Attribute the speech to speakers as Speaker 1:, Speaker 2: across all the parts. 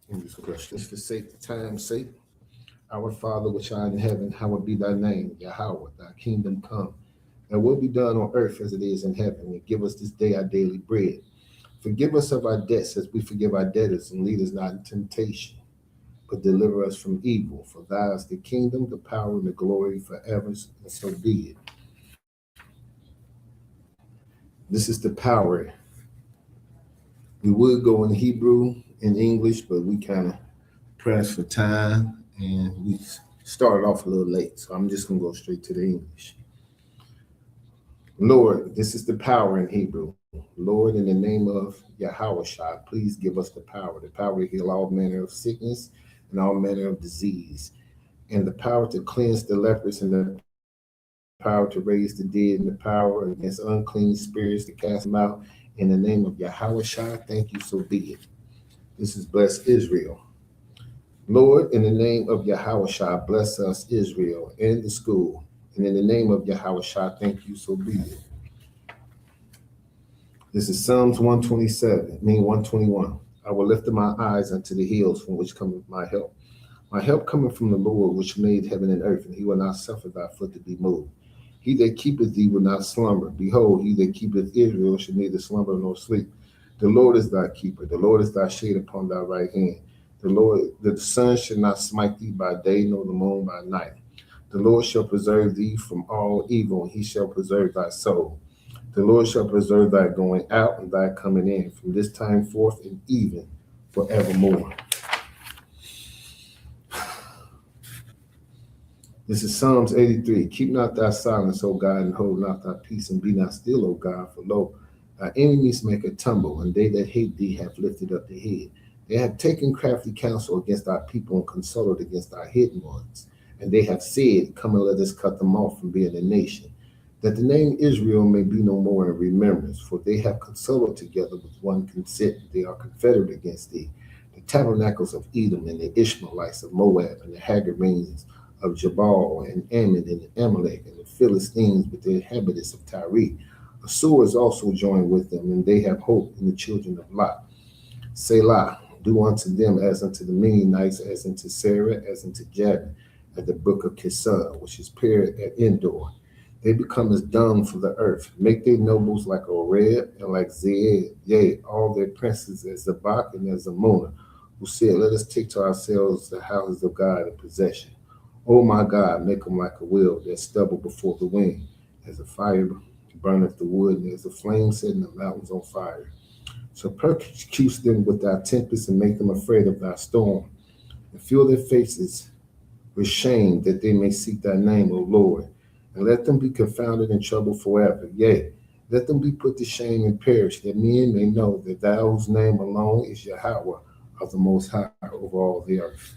Speaker 1: In this question, for sake of time's sake, our Father which art in heaven, hallowed be thy name, Yahweh, thy kingdom come. And will be done on earth as it is in heaven. And give us this day our daily bread. Forgive us of our debts as we forgive our debtors, and lead us not in temptation, but deliver us from evil. For thine is the kingdom, the power, and the glory forever, and so be it. This is the power. We would go in Hebrew and English, but we kind of pressed for time, and we started off a little late. So I'm just going to go straight to the English. Lord, this is the power in Hebrew. Lord, in the name of Yahweh, please give us the power to heal all manner of sickness and all manner of disease, and the power to cleanse the lepers, and the power to raise the dead, and the power against unclean spirits to cast them out. In the name of Yahweh, thank you, so be it. This is bless Israel. Lord, in the name of Yahweh, bless us, Israel, and the school. And in the name of Yahweh, thank you, so be it. This is Psalms 121. I will lift up my eyes unto the hills from which cometh my help. My help cometh from the Lord, which made heaven and earth, and he will not suffer thy foot to be moved. He that keepeth thee will not slumber. Behold, he that keepeth Israel shall neither slumber nor sleep. The Lord is thy keeper. The Lord is thy shade upon thy right hand. The sun shall not smite thee by day, nor the moon by night. The Lord shall preserve thee from all evil, and he shall preserve thy soul. The Lord shall preserve thy going out and thy coming in from this time forth and even forevermore. This is Psalms 83. Keep not thy silence, O God, and hold not thy peace, and be not still, O God, for lo, thy enemies make a tumble, and they that hate thee have lifted up the head. They have taken crafty counsel against thy people, and consulted against thy hidden ones. And they have said, come and let us cut them off from being a nation, that the name Israel may be no more in remembrance. For they have consulted together with one consent. They are confederate against thee. The tabernacles of Edom, and the Ishmaelites of Moab, and the Hagarenes of Jabal, and Ammon, and Amalek, and the Philistines with the inhabitants of Tyre. Assur is also joined with them, and they have hope in the children of Lot. Selah, do unto them as unto the Midianites, as unto Sarah, as unto Jabin, at the brook of Kison, which is paired at Endor. They become as dung for the earth. Make their nobles like Oreb and like Zeed, yea, all their princes as Zabak and as Amunah, who said, let us take to ourselves the houses of God in possession. O my God, make them like a wheel that stubble before the wind, as a fire burneth the wood, and as a flame setting the mountains on fire. So persecute them with thy tempest, and make them afraid of thy storm, and fill their faces with shame, that they may seek thy name, O Lord. And let them be confounded and troubled forever. Yea, let them be put to shame and perish, that men may know that thou whose name alone is Yahweh of the Most High over all the earth.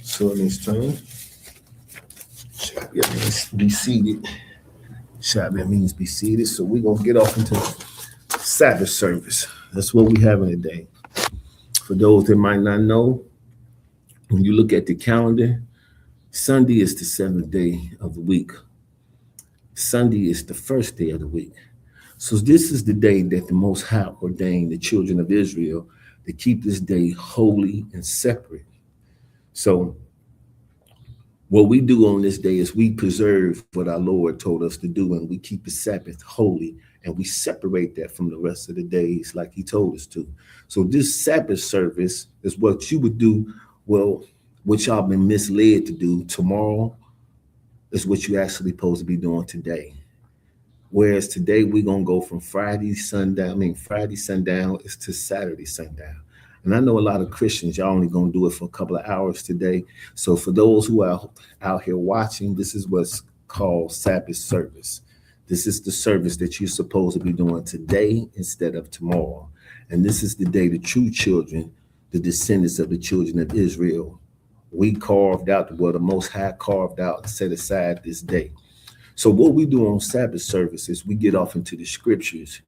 Speaker 1: So in this turn, Shabbat means be seated. Shabbat means be seated. So we're going to get off into Sabbath service. That's what we having today. For those that might not know, when you look at the calendar, Sunday is the seventh day of the week. Sunday is the first day of the week. So this is the day that the Most High ordained the children of Israel to keep this day holy and separate. So what we do on this day is we preserve what our Lord told us to do, and we keep the Sabbath holy, and we separate that from the rest of the days like he told us to. So this Sabbath service is what you would do, well, what y'all been misled to do tomorrow is what you actually supposed to be doing today. Whereas today we're going to go from Friday sundown is to Saturday sundown. And I know a lot of Christians, y'all only going to do it for a couple of hours today. So for those who are out here watching, this is what's called Sabbath service. This is the service that you're supposed to be doing today instead of tomorrow. And this is the day the true children, the descendants of the children of Israel, we carved out, well, the Most High carved out and set aside this day. So what we do on Sabbath service is we get off into the scriptures.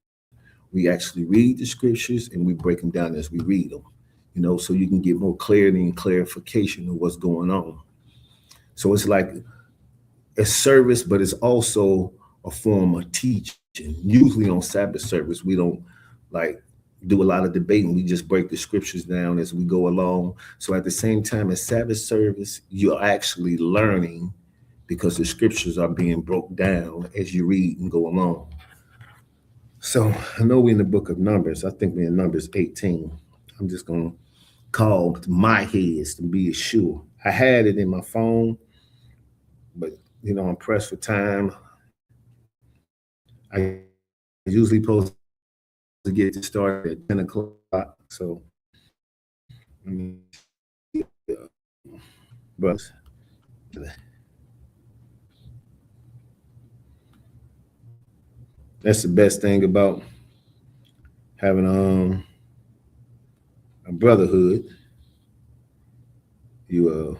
Speaker 1: We actually read the scriptures and we break them down as we read them, so you can get more clarity and clarification of what's going on. So it's like a service, but it's also a form of teaching. Usually on Sabbath service, we don't like do a lot of debating. We just break the scriptures down as we go along. So at the same time as Sabbath service, you're actually learning because the scriptures are being broke down as you read and go along. So I know we're in the book of Numbers. I think we're in Numbers 18. I'm just going to call my heads to be sure. I had it in my phone, but I'm pressed for time. I usually supposed to get to start at 10 o'clock. So, I mean, brothers, that's the best thing about having a brotherhood. You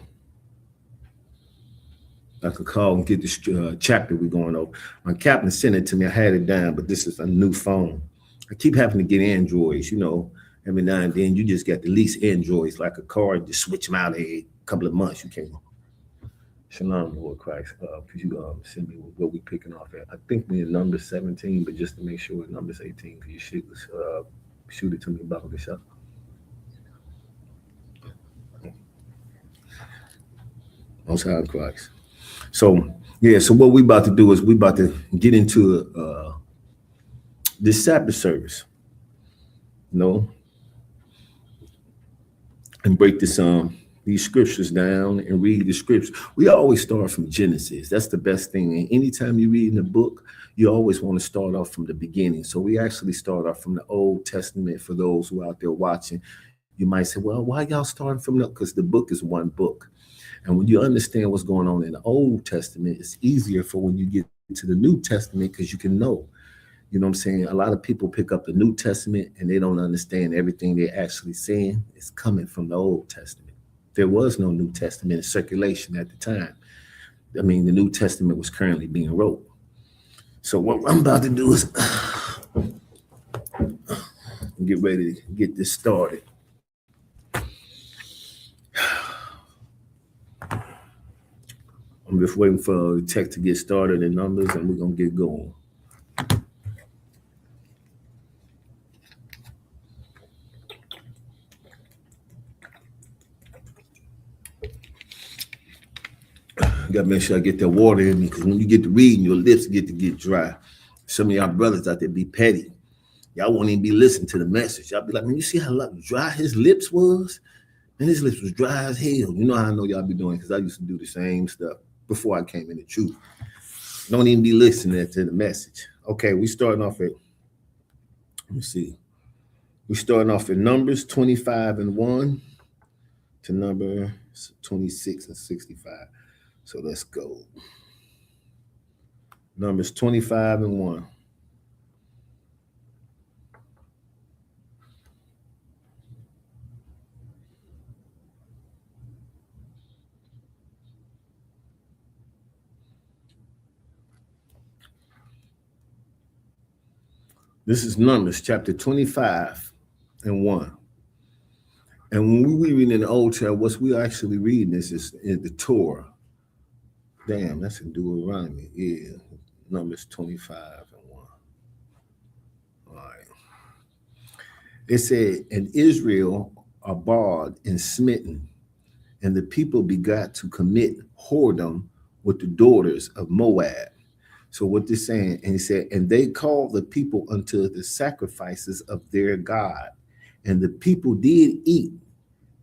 Speaker 1: I could call and get this chapter we're going over. My captain sent it to me. I had it down, but this is a new phone. I keep having to get Androids. Every now and then you just get the least Androids, like a car, and just switch them out every couple of months. You can't. Shalom, Lord Christ. Could you send me what we picking off at? I think we're in number 17, but just to make sure it's numbers 18, could you shoot it to me about the shot? Most High Christ. So what we about to do is we about to get into this Sabbath service, and break these scriptures down and read the scriptures. We always start from Genesis. That's the best thing. And anytime you read in a book, you always want to start off from the beginning. So we actually start off from the Old Testament. For those who are out there watching, you might say, well, why y'all starting from that? Because the book is one book. And when you understand what's going on in the Old Testament, it's easier for when you get to the New Testament because you can know. You know what I'm saying? A lot of people pick up the New Testament and they don't understand everything they're actually saying. It's coming from the Old Testament. There was no New Testament in circulation at the time. I mean, the New Testament was currently being wrote. So what I'm about to do is get ready to get this started. I'm just waiting for the text to get started in Numbers, and we're going to get going. Got to make sure I get that water in me, because when you get to reading, your lips get to get dry. Some of y'all brothers out there be petty. Y'all won't even be listening to the message. Y'all be like, man, you see how dry his lips was? And his lips was dry as hell. You know how I know y'all be doing, because I used to do the same stuff before I came in the truth. Don't even be listening to the message. Okay, we starting off at, let me see. We starting off at Numbers 25:1 to number 26 and 65. So let's go. Numbers 25:1. This is Numbers chapter 25:1. And when we read in the Old Testament, what we actually reading is the Torah. Damn, that's in Deuteronomy. Yeah, Numbers 25:1. All right. It said, and Israel abhorred and smitten, and the people begot to commit whoredom with the daughters of Moab. So what they're saying, and he said, and they called the people unto the sacrifices of their God, and the people did eat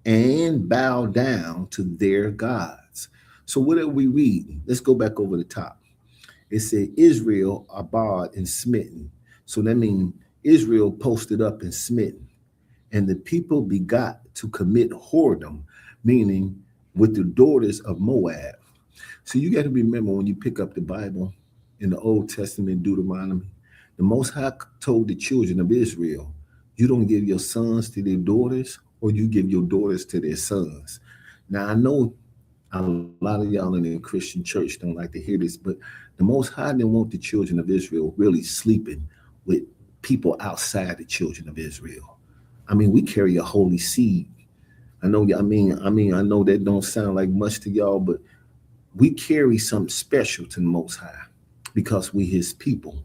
Speaker 1: and bow down to their gods. So what are we reading? Let's go back over the top. It said Israel abhorred and smitten. So that means Israel posted up and smitten. And the people begot to commit whoredom, meaning with the daughters of Moab. So you got to remember, when you pick up the Bible in the Old Testament, Deuteronomy, the Most High told the children of Israel, you don't give your sons to their daughters, or you give your daughters to their sons. Now, I know a lot of y'all in the Christian church don't like to hear this, but the Most High didn't want the children of Israel really sleeping with people outside the children of Israel. I mean, we carry a holy seed. I know that don't sound like much to y'all, but we carry something special to the Most High because we his people.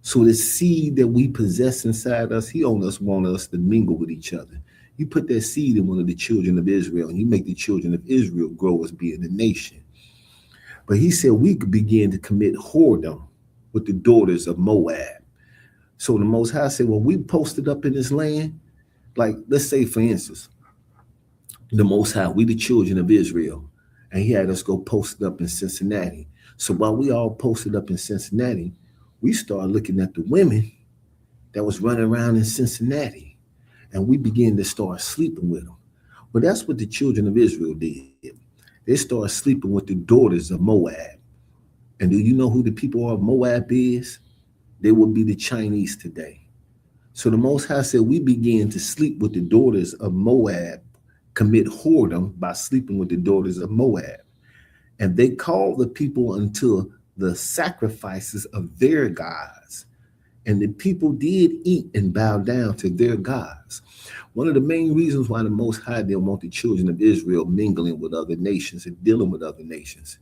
Speaker 1: So the seed that we possess inside us, he on us want us to mingle with each other. You put that seed in one of the children of Israel, and you make the children of Israel grow as being a nation. But he said we could begin to commit whoredom with the daughters of Moab. So the Most High said, when we posted up in this land, like let's say for instance, the Most High, we the children of Israel, and he had us go posted up in Cincinnati. So while we all posted up in Cincinnati, we started looking at the women that was running around in Cincinnati, and we began to start sleeping with them. Well, that's what the children of Israel did. They started sleeping with the daughters of Moab. And do you know who the people of Moab is? They would be the Chinese today. So the Most High said we began to sleep with the daughters of Moab, commit whoredom by sleeping with the daughters of Moab. And they called the people unto the sacrifices of their gods. And the people did eat and bow down to their gods. One of the main reasons why the Most High didn't want the children of Israel mingling with other nations and dealing with other nations.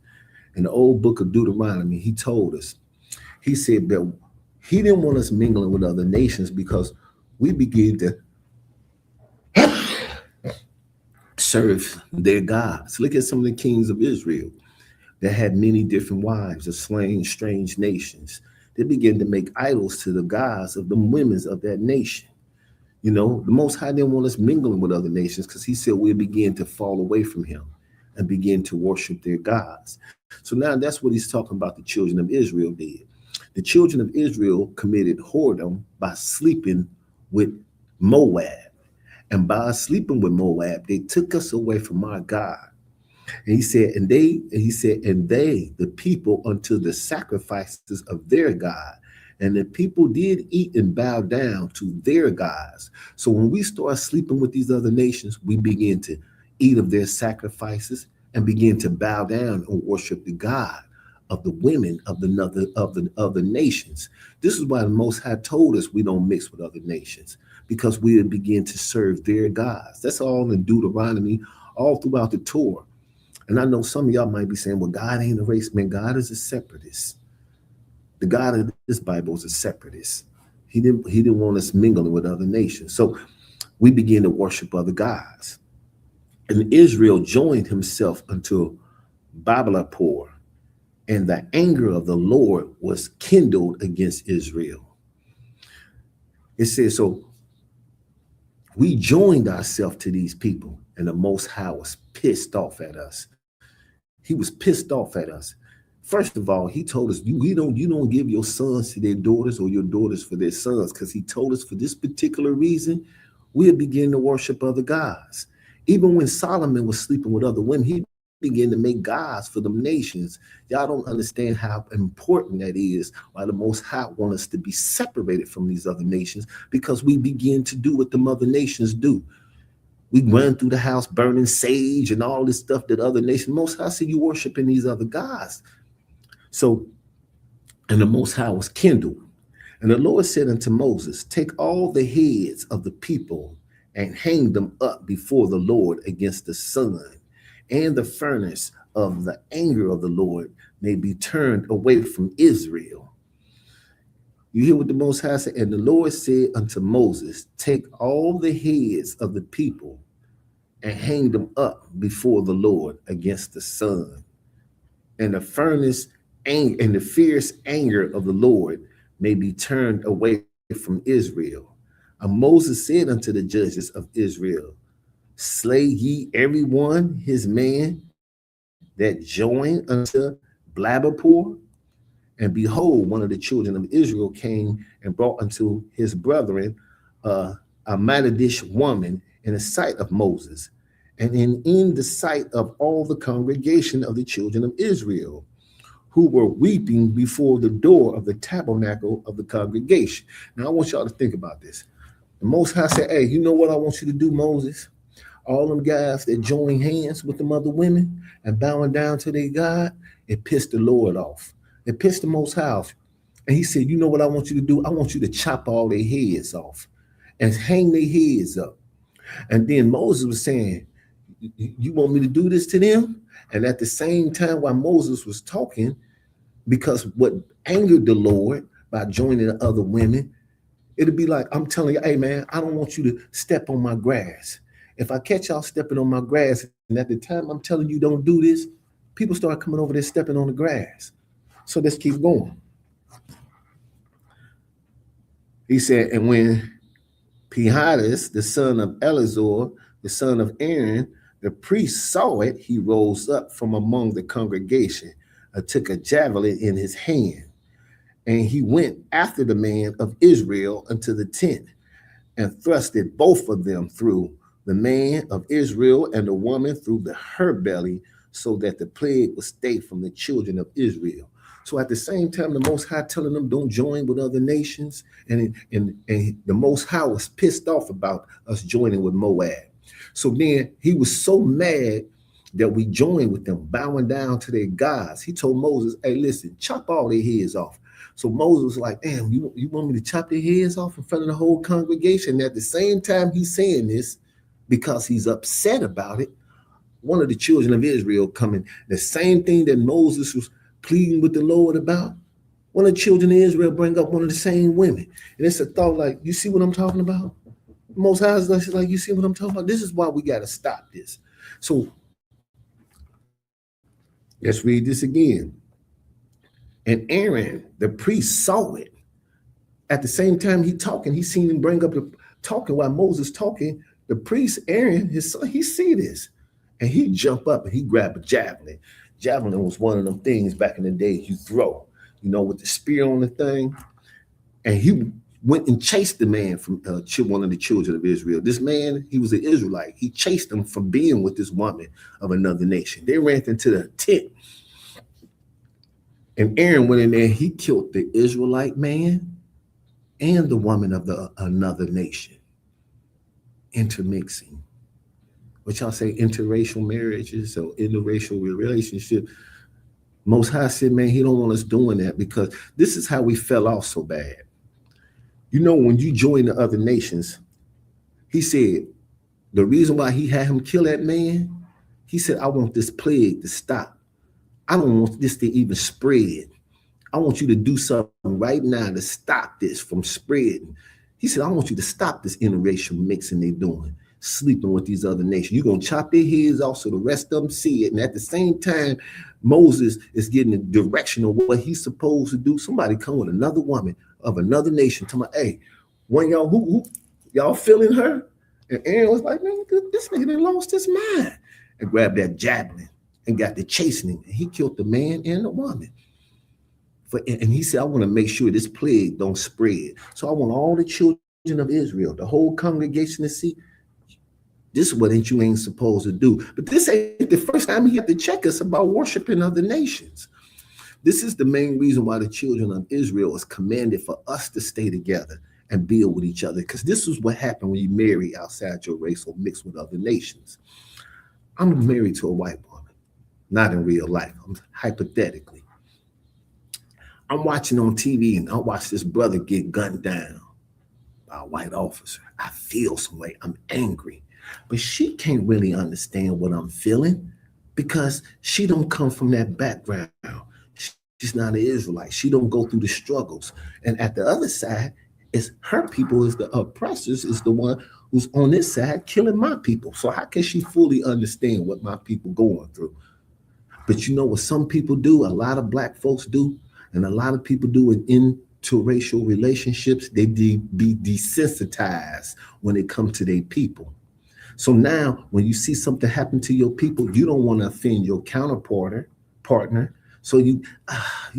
Speaker 1: In the old book of Deuteronomy, he told us, he said that he didn't want us mingling with other nations because we began to serve their gods. Look at some of the kings of Israel that had many different wives of slain strange nations. They began to make idols to the gods of the women of that nation. You know, the Most High didn't want us mingling with other nations because he said we'll begin to fall away from him and begin to worship their gods. So now that's what he's talking about the children of Israel did. The children of Israel committed whoredom by sleeping with Moab. And by sleeping with Moab, they took us away from our God. And he said, and they, the people, unto the sacrifices of their God. And the people did eat and bow down to their gods. So when we start sleeping with these other nations, we begin to eat of their sacrifices and begin to bow down and worship the God of the women of the nations. This is why the Most High told us we don't mix with other nations, because we would begin to serve their gods. That's all in Deuteronomy, all throughout the Torah. And I know some of y'all might be saying, well, God ain't a race man. God is a separatist. The God of this Bible is a separatist. He didn't want us mingling with other nations. So we began to worship other gods. And Israel joined himself unto Babelapor, and the anger of the Lord was kindled against Israel. It says, so we joined ourselves to these people, and the Most High was pissed off at us. He was pissed off at us. First of all, he told us, you don't give your sons to their daughters or your daughters for their sons, because he told us for this particular reason, we'll begin to worship other gods. Even when Solomon was sleeping with other women, he began to make gods for them nations. Y'all don't understand how important that is, why the Most High want us to be separated from these other nations, because we begin to do what the other nations do. We run through the house burning sage and all this stuff that other nations. Most High said you worshiping these other gods. So, and the Most High was kindled. And the Lord said unto Moses, take all the heads of the people and hang them up before the Lord against the sun, and the furnace of the anger of the Lord may be turned away from Israel. You hear what the Most High said? And the Lord said unto Moses, take all the heads of the people and hang them up before the Lord against the sun, and the furnace and the fierce anger of the Lord may be turned away from Israel. And Moses said unto the judges of Israel, slay ye every one his man that joined unto Blabberpor. And behold, one of the children of Israel came and brought unto his brethren a Madidish woman in the sight of Moses, and in the sight of all the congregation of the children of Israel, who were weeping before the door of the tabernacle of the congregation. Now, I want y'all to think about this. The Most High said, hey, you know what I want you to do, Moses? All them guys that join hands with them other women and bowing down to their God, it pissed the Lord off. It pissed the Most High off. And he said, you know what I want you to do? I want you to chop all their heads off and hang their heads up. And then Moses was saying, you want me to do this to them? And at the same time, while Moses was talking, because what angered the Lord by joining other women. It'll be like, I'm telling you, hey man, I don't want you to step on my grass. If I catch y'all stepping on my grass, and at the time I'm telling you don't do this, people start coming over there stepping on the grass. So let's keep going. He said, and when Phinehas, the son of Eleazar, the son of Aaron, the priest saw it, he rose up from among the congregation and took a javelin in his hand. And he went after the man of Israel unto the tent and thrusted both of them through, the man of Israel and the woman through her belly, so that the plague was stayed from the children of Israel. So at the same time, the Most High telling them don't join with other nations, and the Most High was pissed off about us joining with Moab. So then he was so mad that we joined with them, bowing down to their gods. He told Moses, hey, listen, chop all their heads off. So Moses was like, damn, you want me to chop their heads off in front of the whole congregation? And at the same time he's saying this, because he's upset about it, one of the children of Israel coming, the same thing that Moses was pleading with the Lord about, one of the children of Israel bring up one of the same women. And it's a thought like, you see what I'm talking about? Most High is like, you see what I'm talking about? This is why we got to stop this. So let's read this again. And Aaron, the priest, saw it. At the same time he talking, he seen him bring up the talking while Moses talking. The priest, Aaron, his son, he see this. And he jump up and he grab a javelin. Javelin was one of them things back in the day you throw, with the spear on the thing. And he went and chased the man from one of the children of Israel. This man, he was an Israelite. He chased him from being with this woman of another nation. They ran into the tent. And Aaron went in there, he killed the Israelite man and the woman of another nation, intermixing. What y'all say, interracial marriages or interracial relationship. Most High said, man, he don't want us doing that, because this is how we fell off so bad. When you join the other nations, he said, the reason why he had him kill that man, he said, I want this plague to stop. I don't want this to even spread. I want you to do something right now to stop this from spreading. He said, I want you to stop this interracial mixing they're doing, sleeping with these other nations. You're going to chop their heads off so the rest of them see it. And at the same time, Moses is getting the direction of what he's supposed to do. Somebody come with another woman of another nation. Tell me, hey, one y'all, who y'all feeling her? And Aaron was like, man, this nigga done lost his mind. And grabbed that javelin and got to chasing him. And he killed the man and the woman. And he said, I want to make sure this plague don't spread. So I want all the children of Israel, the whole congregation, to see this is what you ain't supposed to do. But this ain't the first time he had to check us about worshiping other nations. This is the main reason why the children of Israel is commanded for us to stay together and build with each other. Because this is what happened when you marry outside your race or mix with other nations. I'm married to a white woman, not in real life. I'm hypothetically. I'm watching on TV and I watch this brother get gunned down by a white officer. I feel some way. I'm angry. But she can't really understand what I'm feeling because she don't come from that background. She's not an Israelite. She don't go through the struggles. And at the other side, it's her people is the oppressors, is the one who's on this side killing my people. So how can she fully understand what my people going through? But you know what some people do, a lot of black folks do, and a lot of people do in interracial relationships, they be desensitized when it comes to their people. So now when you see something happen to your people, you don't want to offend your partner. So you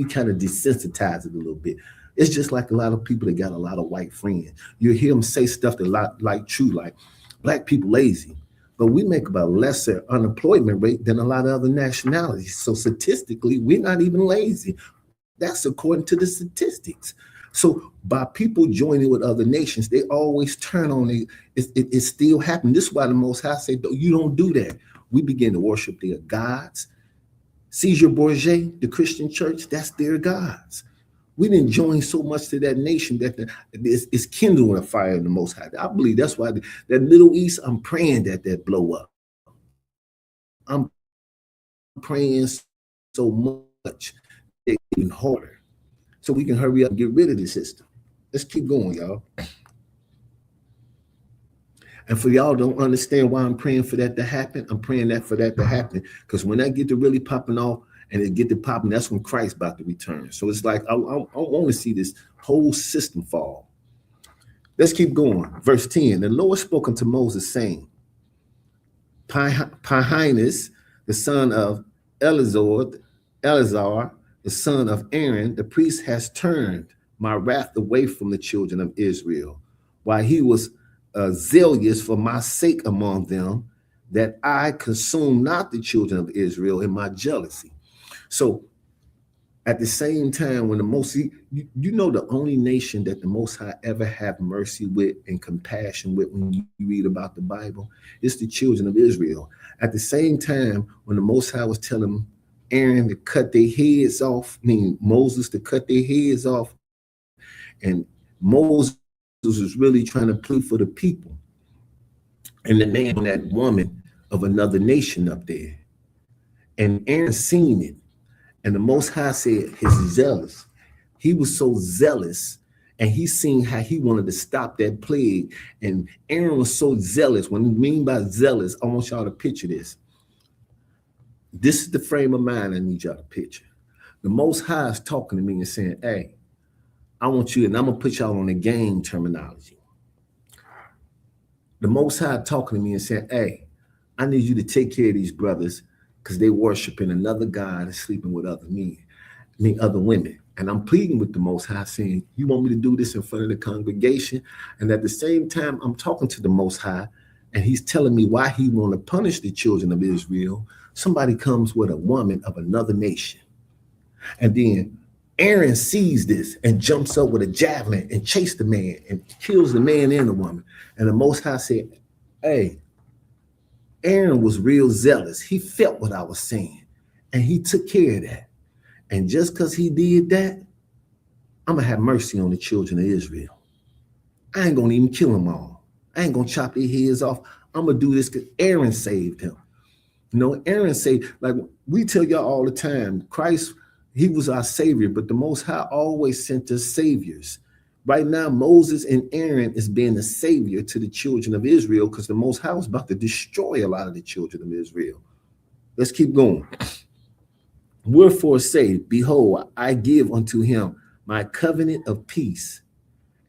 Speaker 1: kind of desensitize it a little bit. It's just like a lot of people that got a lot of white friends. You hear them say stuff that like true, like black people lazy, but we make about lesser unemployment rate than a lot of other nationalities. So statistically, we're not even lazy. That's according to the statistics. So by people joining with other nations, they always turn on it. It still happens. This is why the Most High say, you don't do that. We begin to worship their gods. Caesar Borgia, the Christian church, that's their gods. We didn't join so much to that nation that it's kindling a fire in the Most High. I believe that's why that Middle East, I'm praying that blow up. I'm praying so much, it's even harder. so we can hurry up and get rid of the system. Let's keep going, y'all. And for y'all don't understand why I'm praying for that to happen, I'm praying that for that to happen, because when that get to really popping off and it get to popping, that's when Christ about to return. So it's like I want to see this whole system fall. Let's keep going. Verse 10, the Lord spoke unto Moses, saying, Phinehas, the son of Eleazar, the son of Aaron, the priest, has turned my wrath away from the children of Israel, while he was zealous for my sake among them, that I consume not the children of Israel in my jealousy. So at the same time, when the most, you know, the only nation that the Most High ever have mercy with and compassion with when you read about the Bible, is the children of Israel. At the same time, when the Most High was telling Aaron to cut their heads off, Moses to cut their heads off, and Moses was really trying to plead for the people, and the man, that woman of another nation up there, and Aaron seen it. And the Most High said he's zealous. He was so zealous, and he seen how he wanted to stop that plague. And Aaron was so zealous. When we mean by zealous, I want y'all to picture this. This is the frame of mind I need y'all to picture. The Most High is talking to me and saying, hey, I want you, and I'm going to put y'all on the game terminology. The Most High talking to me and saying, hey, I need you to take care of these brothers, because they worshiping another God and sleeping with other men, other women. And I'm pleading with the Most High, saying, you want me to do this in front of the congregation? And at the same time, I'm talking to the Most High, and he's telling me why he want to punish the children of Israel. Somebody comes with a woman of another nation. And then Aaron sees this and jumps up with a javelin and chases the man and kills the man and the woman. And the Most High said, hey, Aaron was real zealous. He felt what I was saying, and he took care of that. And just because he did that, I'm going to have mercy on the children of Israel. I ain't going to even kill them all. I ain't going to chop their heads off. I'm going to do this because Aaron saved him. You know, Aaron saved, like we tell y'all all the time, Christ, he was our savior, but the Most High always sent us saviors. Right now, Moses and Aaron is being the savior to the children of Israel, because the Most High was about to destroy a lot of the children of Israel. Let's keep going. Wherefore say, behold, I give unto him my covenant of peace,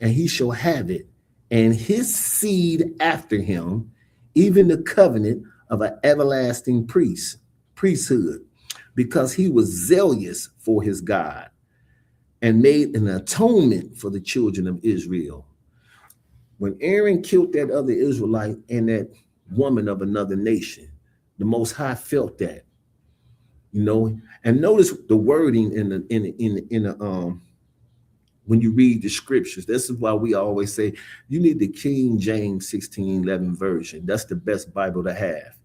Speaker 1: and he shall have it, and his seed after him, even the covenant of an everlasting priesthood, because he was zealous for his God, and made an atonement for the children of Israel. When Aaron killed that other Israelite and that woman of another nation, the Most High felt that, you know. And notice the wording in the when you read the scriptures. This is why we always say you need the King James 16:11 version. That's the best Bible to have.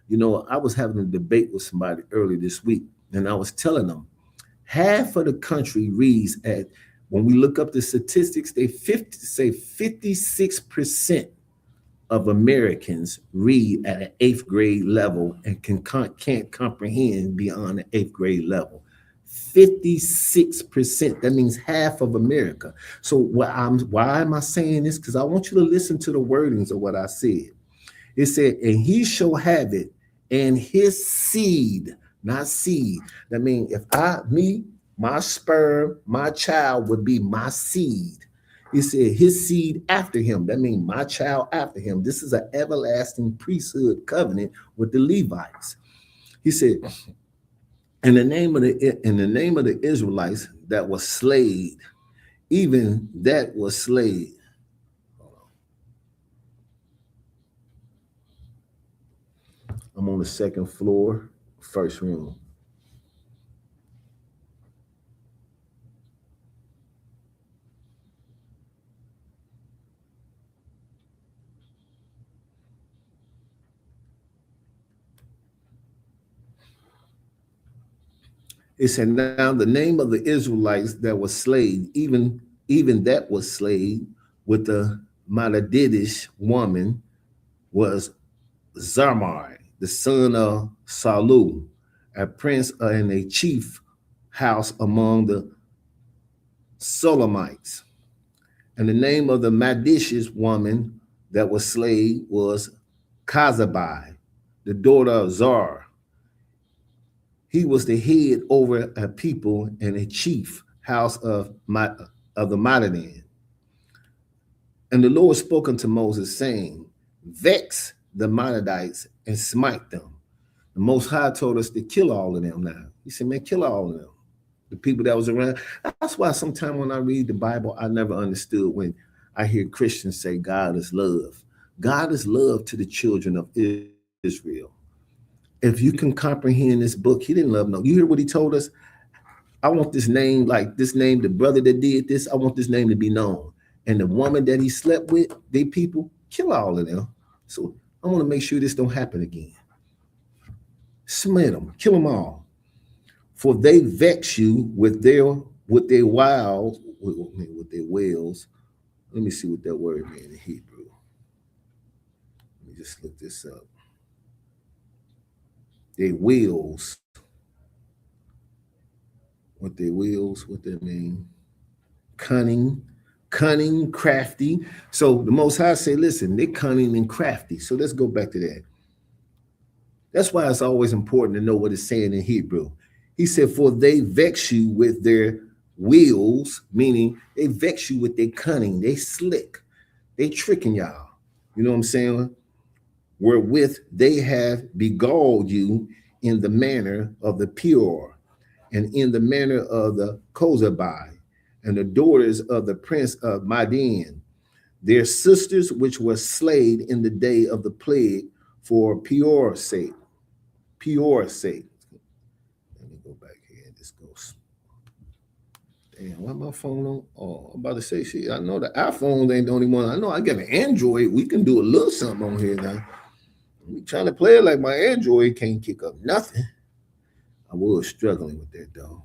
Speaker 1: You know, I was having a debate with somebody earlier this week, and I was telling them, half of the country reads at, when we look up the statistics, they say 56% of Americans read at an 8th grade level and can't comprehend beyond the 8th grade level. 56%. That means half of America. So why am I saying this? Because I want you to listen to the wordings of what I said. It said, and he shall have it, and his seed, not seed. That means if my sperm, my child would be my seed. He said his seed after him. That means my child after him. This is an everlasting priesthood covenant with the Levites. He said, in the name of the Israelites that was slayed, even that was slayed. I'm on the second floor, first room. It said, now the name of the Israelites that was slain, even that was slain with the Maladidish woman, was Zarmai, the son of Salu, a prince and a chief house among the Solomonites. And the name of the Madish's woman that was slave was Kazabai, the daughter of Zar. He was the head over a people and a chief house of the Madian. And the Lord spoke unto Moses, saying, vex the Madianites and smite them. The Most High told us to kill all of them now. He said, man, kill all of them. The people that was around. That's why sometimes when I read the Bible, I never understood when I hear Christians say God is love. God is love to the children of Israel. If you can comprehend this book, he didn't love no. You hear what he told us? I want this name, like this name, the brother that did this, I want this name to be known. And the woman that he slept with, they people, kill all of them. So I want to make sure this don't happen again. Smite them, kill them all. For they vex you with their wiles, with their wails. Let me see what that word means in Hebrew. Let me just look this up. Their wills. What their wills, what that mean? Cunning, crafty. So the Most High say, listen, they're cunning and crafty. So let's go back to that. That's why it's always important to know what it's saying in Hebrew. He said, for they vex you with their wills, meaning they vex you with their cunning. They slick. They tricking y'all. You know what I'm saying? Wherewith they have beguiled you in the manner of the pure and in the manner of the Kozabai and the daughters of the prince of Madian, their sisters which were slain in the day of the plague for pure sake. Pure sake. Let me go back here and this goes. Damn, why my phone on? Oh, I'm about to say shit. I know the iPhone ain't the only one. I know I got an Android. We can do a little something on here now. We trying to play it like my Android can't kick up nothing. I was struggling with that though.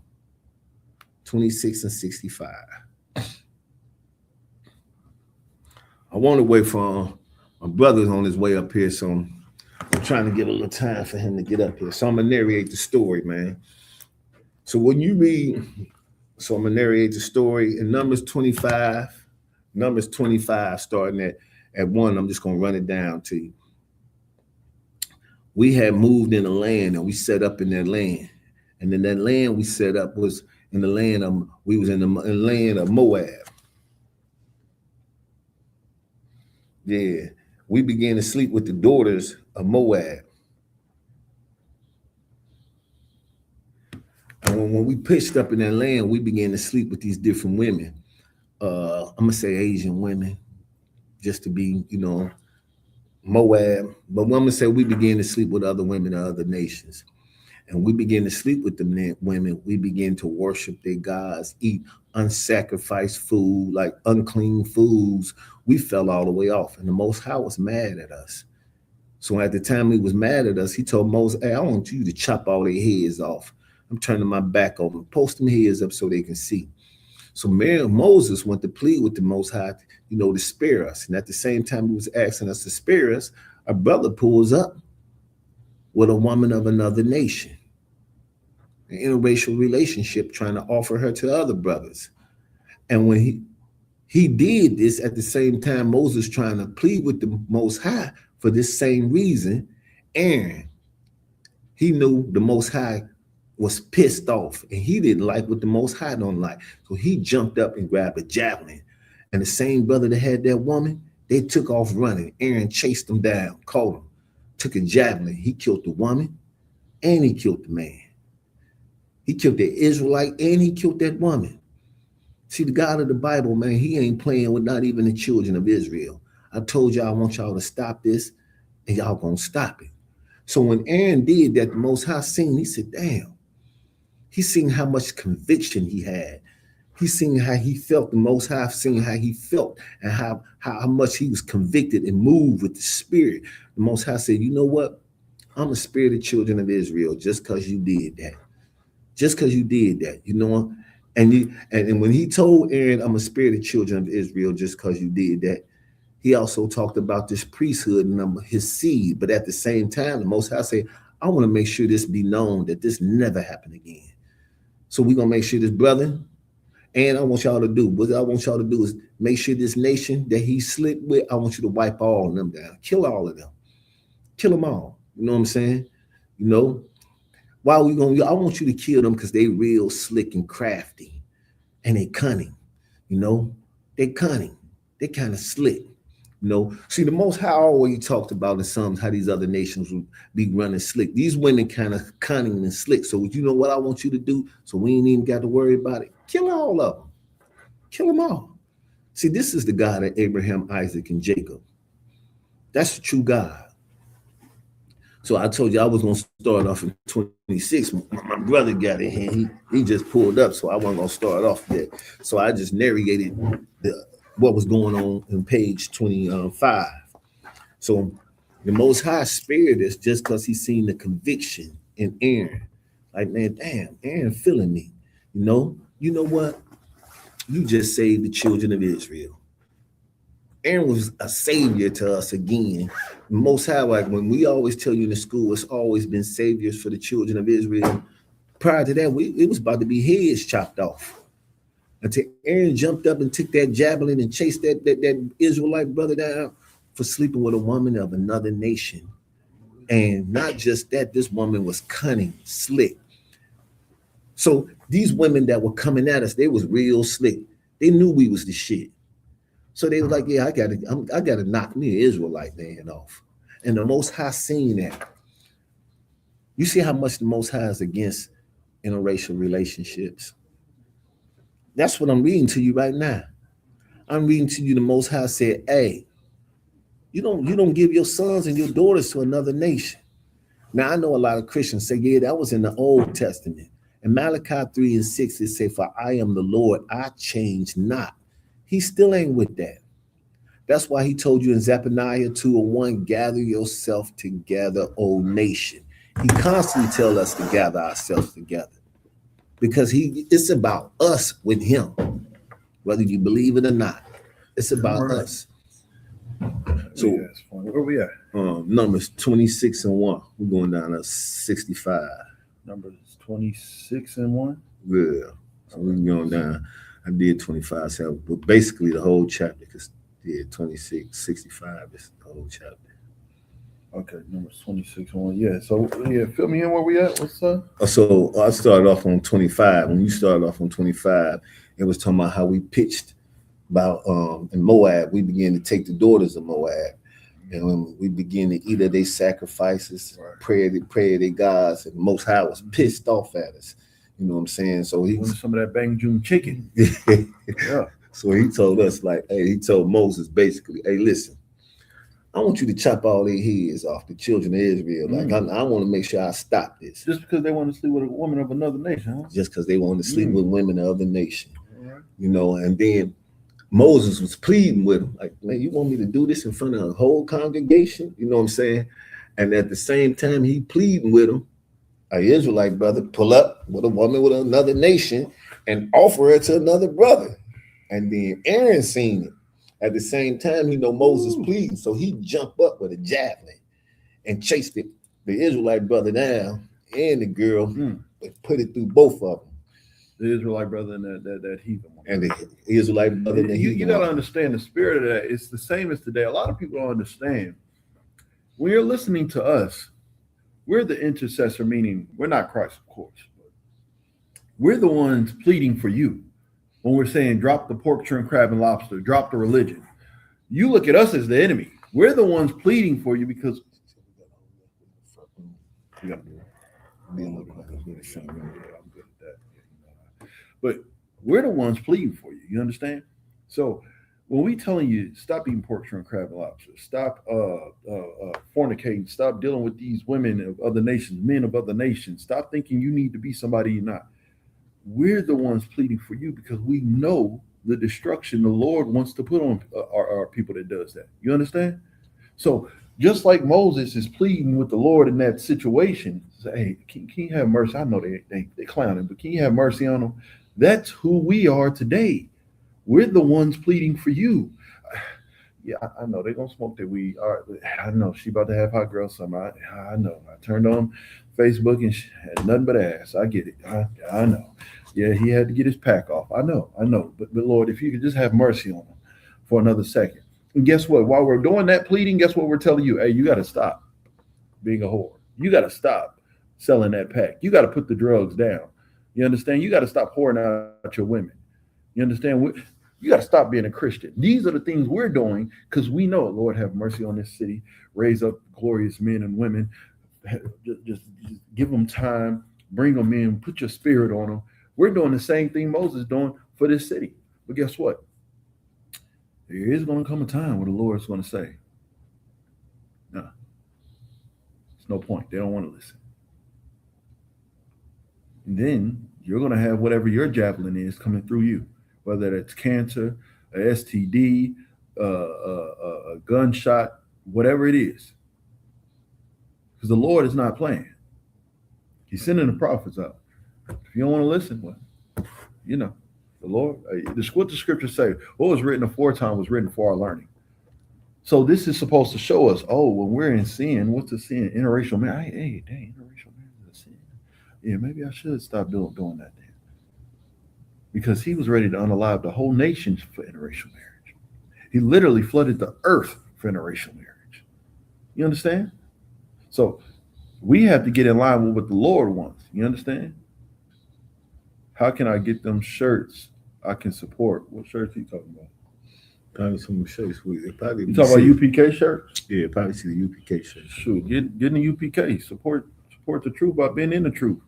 Speaker 1: 26 and 65. I want to wait for my brother's on his way up here, so I'm trying to get a little time for him to get up here. So I'm gonna narrate the story, man. So when you read, so I'm gonna narrate the story in Numbers 25, starting at 1. I'm just gonna run it down to you. We had moved in the land and we set up in that land. And then that land we set up was in the land of, we was in the land of Moab. Yeah, we began to sleep with the daughters of Moab. And when we pitched up in that land, we began to sleep with these different women. I'm gonna say Asian women, just to be, Moab. But I'm gonna say we began to sleep with other women of other nations. And we began to sleep with the women. We began to worship their gods, eat unsacrificed food, like unclean foods. We fell all the way off. And the Most High was mad at us. So at the time he was mad at us, he told Moses, hey, I want you to chop all their heads off. I'm turning my back over, post them heads up so they can see. So Moses went to plead with the Most High, to spare us. And at the same time he was asking us to spare us, our brother pulls up with a woman of another nation, an interracial relationship, trying to offer her to other brothers. And when he did this, at the same time Moses trying to plead with the Most High for this same reason, Aaron, he knew the Most High was pissed off and he didn't like what the Most High don't like. So he jumped up and grabbed a javelin. And the same brother that had that woman, they took off running. Aaron chased them down, caught him, took a javelin. He killed the woman and he killed the man. He killed the Israelite and he killed that woman. See, the God of the Bible, man, he ain't playing with not even the children of Israel. I told y'all I want y'all to stop this and y'all gonna stop it. So when Aaron did that, the Most High seen, he said, damn. He seen how much conviction he had. He seen how he felt. The Most High seen how he felt and how much he was convicted and moved with the Spirit. The Most High said, you know what? I'm gonna spare the children of Israel just because you did that. Just because you did that, And when he told Aaron, I'm gonna spare the children of Israel just because you did that, he also talked about this priesthood and his seed. But at the same time, the Most High said, I want to make sure this be known that this never happened again. So we're gonna make sure this brother And I want y'all to do, what I want y'all to do is make sure this nation that he slipped with, I want you to wipe all of them down. Kill all of them. Kill them all. You know what I'm saying? You know, why are we going? I want you to kill them because they real slick and crafty, and they cunning. You know, they cunning. They kind of slick. You know, see, the Most High always talked about in Psalms how these other nations would be running slick. These women kind of cunning and slick. So you know what I want you to do? So we ain't even got to worry about it. Kill all of them. Kill them all. See, this is the God of Abraham, Isaac, and Jacob. That's the true God. So I told you I was going to start off in 26. My brother got in here. He just pulled up, so I wasn't going to start off there. So I just narrated what was going on in page 25. So the Most High spared us just because he seen the conviction in Aaron. Like, man, damn, Aaron feeling me. You know what? You just saved the children of Israel. Aaron was a savior to us again. Most High, like when we always tell you in the school, it's always been saviors for the children of Israel. Prior to that, it was about to be heads chopped off. Until Aaron jumped up and took that javelin and chased that Israelite brother down for sleeping with a woman of another nation. And not just that, this woman was cunning, slick. So these women that were coming at us, they was real slick. They knew we was the shit. So they was like, yeah, I gotta knock me an Israelite man off. And the Most High seen that. You see how much the Most High is against interracial relationships. That's what I'm reading to you right now. I'm reading to you the Most High said, hey, you don't give your sons and your daughters to another nation. Now I know a lot of Christians say, yeah, that was in the Old Testament. In Malachi 3:6, it say, for I am the Lord, I change not. He still ain't with that. That's why he told you in Zephaniah 2:1, gather yourself together, O nation. He constantly tells us to gather ourselves together because it's about us with him, whether you believe it or not. It's about us. So
Speaker 2: where we at?
Speaker 1: Numbers 26:1. We're going down to 65.
Speaker 2: Numbers 26:1.
Speaker 1: Yeah. So we're going down. I did 25, so but basically the whole chapter, because 26, 65 is the whole chapter.
Speaker 2: Okay, Numbers 26:1. Yeah. So fill me in where we at. What's up?
Speaker 1: So I started off on 25. When you started off on 25, it was talking about how we pitched about in Moab. We began to take the daughters of Moab, and when we began to eat of their sacrifices, right. pray their gods, and Most High was pissed off at us. You know what I'm saying? So he
Speaker 2: wanted some of that Bang Joon chicken.
Speaker 1: Yeah. So he told us, like, hey, he told Moses basically, hey, listen, I want you to chop all their heads off, the children of Israel. Like, I want to make sure I stop this.
Speaker 2: Just because they want to sleep with a woman of another nation, huh?
Speaker 1: Just because they want to sleep with women of other nation. Right. You know, and then Moses was pleading with him, like, man, you want me to do this in front of a whole congregation? You know what I'm saying? And at the same time, he pleading with him, an Israelite brother, pull up with a woman with another nation and offer her to another brother. And then Aaron seen it. At the same time, Moses pleading. So he jumped up with a javelin and chased the Israelite brother down and the girl and put it through both of them.
Speaker 2: The Israelite brother and that heathen one.
Speaker 1: And the Israelite brother and the heathen.
Speaker 2: You got to understand the spirit of that. It's the same as today. A lot of people don't understand. When you're listening to us, we're the intercessor, meaning we're not Christ, of course. But we're the ones pleading for you when we're saying drop the pork, shrimp, crab, and lobster, drop the religion. You look at us as the enemy. We're the ones pleading for you because you got to do it. I'm good at that. But we're the ones pleading for you. You understand? So when we telling you stop eating pork, shrimp, crab, and lobster, stop fornicating, stop dealing with these women of other nations, men of other nations, stop thinking you need to be somebody you're not. We're the ones pleading for you because we know the destruction the Lord wants to put on our people that does that. You understand? So just like Moses is pleading with the Lord in that situation, say, hey, can you have mercy? I know they clowning, but can you have mercy on them? That's who we are today. We're the ones pleading for you. Yeah, I know they're going to smoke that weed. All right, I know she about to have hot girl summer. I know. I turned on Facebook and she had nothing but ass. I get it. I know. Yeah, he had to get his pack off. I know. But Lord, if you could just have mercy on him for another second. And guess what? While we're doing that pleading, guess what we're telling you? Hey, you got to stop being a whore. You got to stop selling that pack. You got to put the drugs down. You understand? You got to stop pouring out your women. You understand? You got to stop being a Christian. These are the things we're doing because we know, Lord, have mercy on this city. Raise up glorious men and women. Just give them time. Bring them in. Put your spirit on them. We're doing the same thing Moses doing for this city. But guess what? There is going to come a time where the Lord's going to say, no, there's no point. They don't want to listen. And then you're going to have whatever your javelin is coming through you, whether it's cancer, a STD, a gunshot, whatever it is. Because the Lord is not playing. He's sending the prophets out. If you don't want to listen, well, you know, the Lord, what the scriptures say, what was written aforetime was written for our learning. So this is supposed to show us, when we're in sin, what's the sin? Interracial marriage. Hey, dang, interracial marriage is a sin. Yeah, maybe I should stop doing that then. Because he was ready to unalive the whole nation for interracial marriage. He literally flooded the earth for interracial marriage. You understand? So we have to get in line with what the Lord wants. You understand? How can I get them shirts I can support? What shirts he talking about?
Speaker 1: Probably some shirts.
Speaker 2: You talking about UPK shirts?
Speaker 1: Yeah, probably see the UPK shirts.
Speaker 2: Shoot, get in the UPK. Support the truth by being in the truth.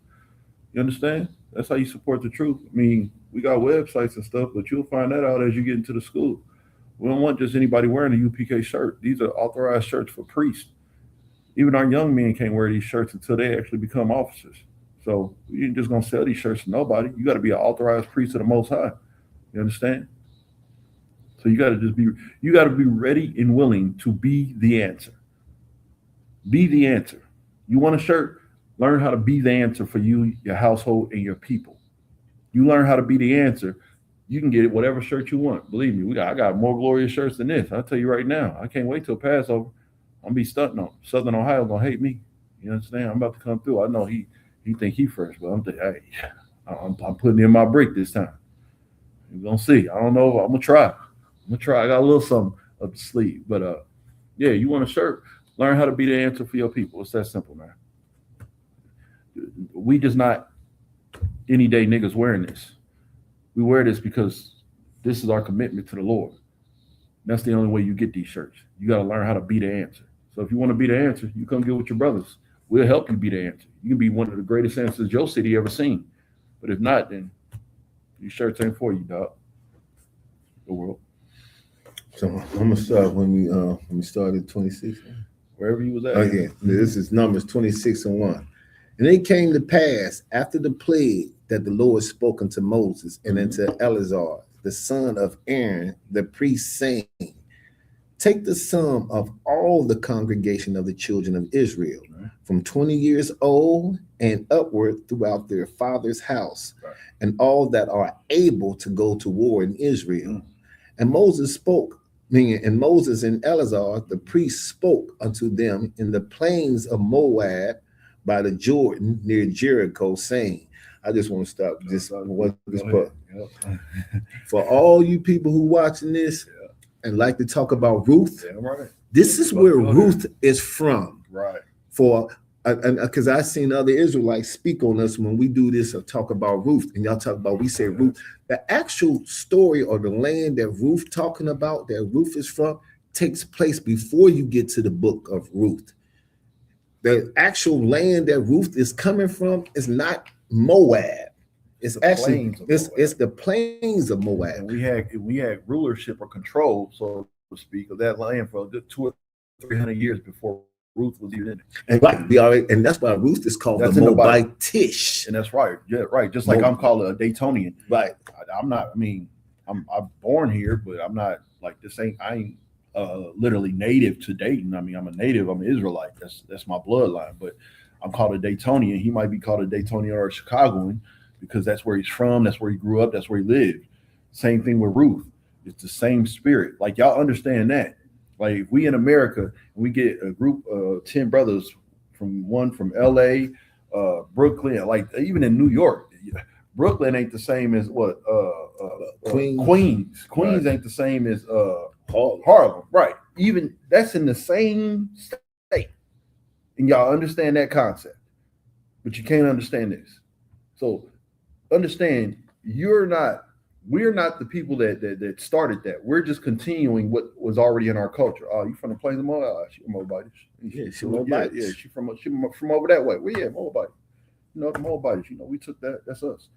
Speaker 2: You understand? That's how you support the truth. I mean, we got websites and stuff, but you'll find that out as you get into the school. We don't want just anybody wearing a UPK shirt. These are authorized shirts for priests. Even our young men can't wear these shirts until they actually become officers. So you ain't just gonna sell these shirts to nobody. You got to be an authorized priest of the Most High. You understand? So you got to be ready and willing to be the answer. Be the answer. You want a shirt? Learn how to be the answer for you, your household, and your people. You learn how to be the answer, you can get whatever shirt you want. Believe me, I got more glorious shirts than this. I'll tell you right now. I can't wait till Passover. I'm gonna be stunting on Southern Ohio gonna hate me. You understand? I'm about to come through. I know he think he fresh, but I'm thinking, hey, I'm putting in my brick this time. You're gonna see. I don't know. I'm gonna try. I got a little something up the sleeve. But yeah, you want a shirt? Learn how to be the answer for your people. It's that simple, man. We just not any day niggas wearing this. We wear this because this is our commitment to the Lord. That's the only way you get these shirts. You got to learn how to be the answer. So if you want to be the answer, you come get with your brothers. We'll help you be the answer. You can be one of the greatest answers your city ever seen. But if not, then these shirts ain't for you, dog. The world.
Speaker 1: So I'm gonna start when we started 26.
Speaker 2: Wherever you was at.
Speaker 1: Oh yeah, this is Numbers 26:1. And it came to pass after the plague that the Lord spoke unto Moses and unto Eleazar, the son of Aaron, the priest, saying, take the sum of all the congregation of the children of Israel, from 20 years old and upward throughout their father's house, and all that are able to go to war in Israel. And Moses spoke, and Moses and Eleazar, the priest, spoke unto them in the plains of Moab by the Jordan near Jericho, saying, I just want to stop this part. For all you people who watching this and like to talk about Ruth, this is where Ruth is from.
Speaker 2: Right.
Speaker 1: Because I've seen other Israelites speak on us when we do this or talk about Ruth, and y'all talk about, we say Ruth. The actual story or the land that Ruth talking about, that Ruth is from, takes place before you get to the book of Ruth. The actual land that Ruth is coming from is not Moab. It's actually it's the plains of Moab.
Speaker 2: And we had rulership or control, so to speak, of that land for 200 or 300 years before Ruth was even in it.
Speaker 1: And that's why Ruth is called the Moabitish.
Speaker 2: And that's right. Yeah, right. Just like I'm called a Daytonian.
Speaker 1: Right.
Speaker 2: I'm born here, but I'm not like this. I ain't literally native to Dayton. I mean, I'm a native. I'm an Israelite. That's my bloodline. But I'm called a Daytonian. He might be called a Daytonian or a Chicagoan because that's where he's from. That's where he grew up. That's where he lived. Same thing with Ruth. It's the same spirit. Like, y'all understand that. Like, if we in America, we get a group of 10 brothers from LA, Brooklyn, like even in New York, Brooklyn ain't the same as what
Speaker 1: Queens.
Speaker 2: Queens
Speaker 1: Right.
Speaker 2: ain't the same as
Speaker 1: Harlem.
Speaker 2: Harlem, right? Even that's in the same state, and y'all understand that concept, but you can't understand this. So understand, we're not the people that started that. We're just continuing what was already in our culture. Oh, you from the plains of Moab? She Moabite.
Speaker 1: Yeah, she
Speaker 2: Yeah,
Speaker 1: Moabite.
Speaker 2: yeah, she from over that way. Well, yeah, Moabite. You know, the Moabites. You know, we took that. That's us.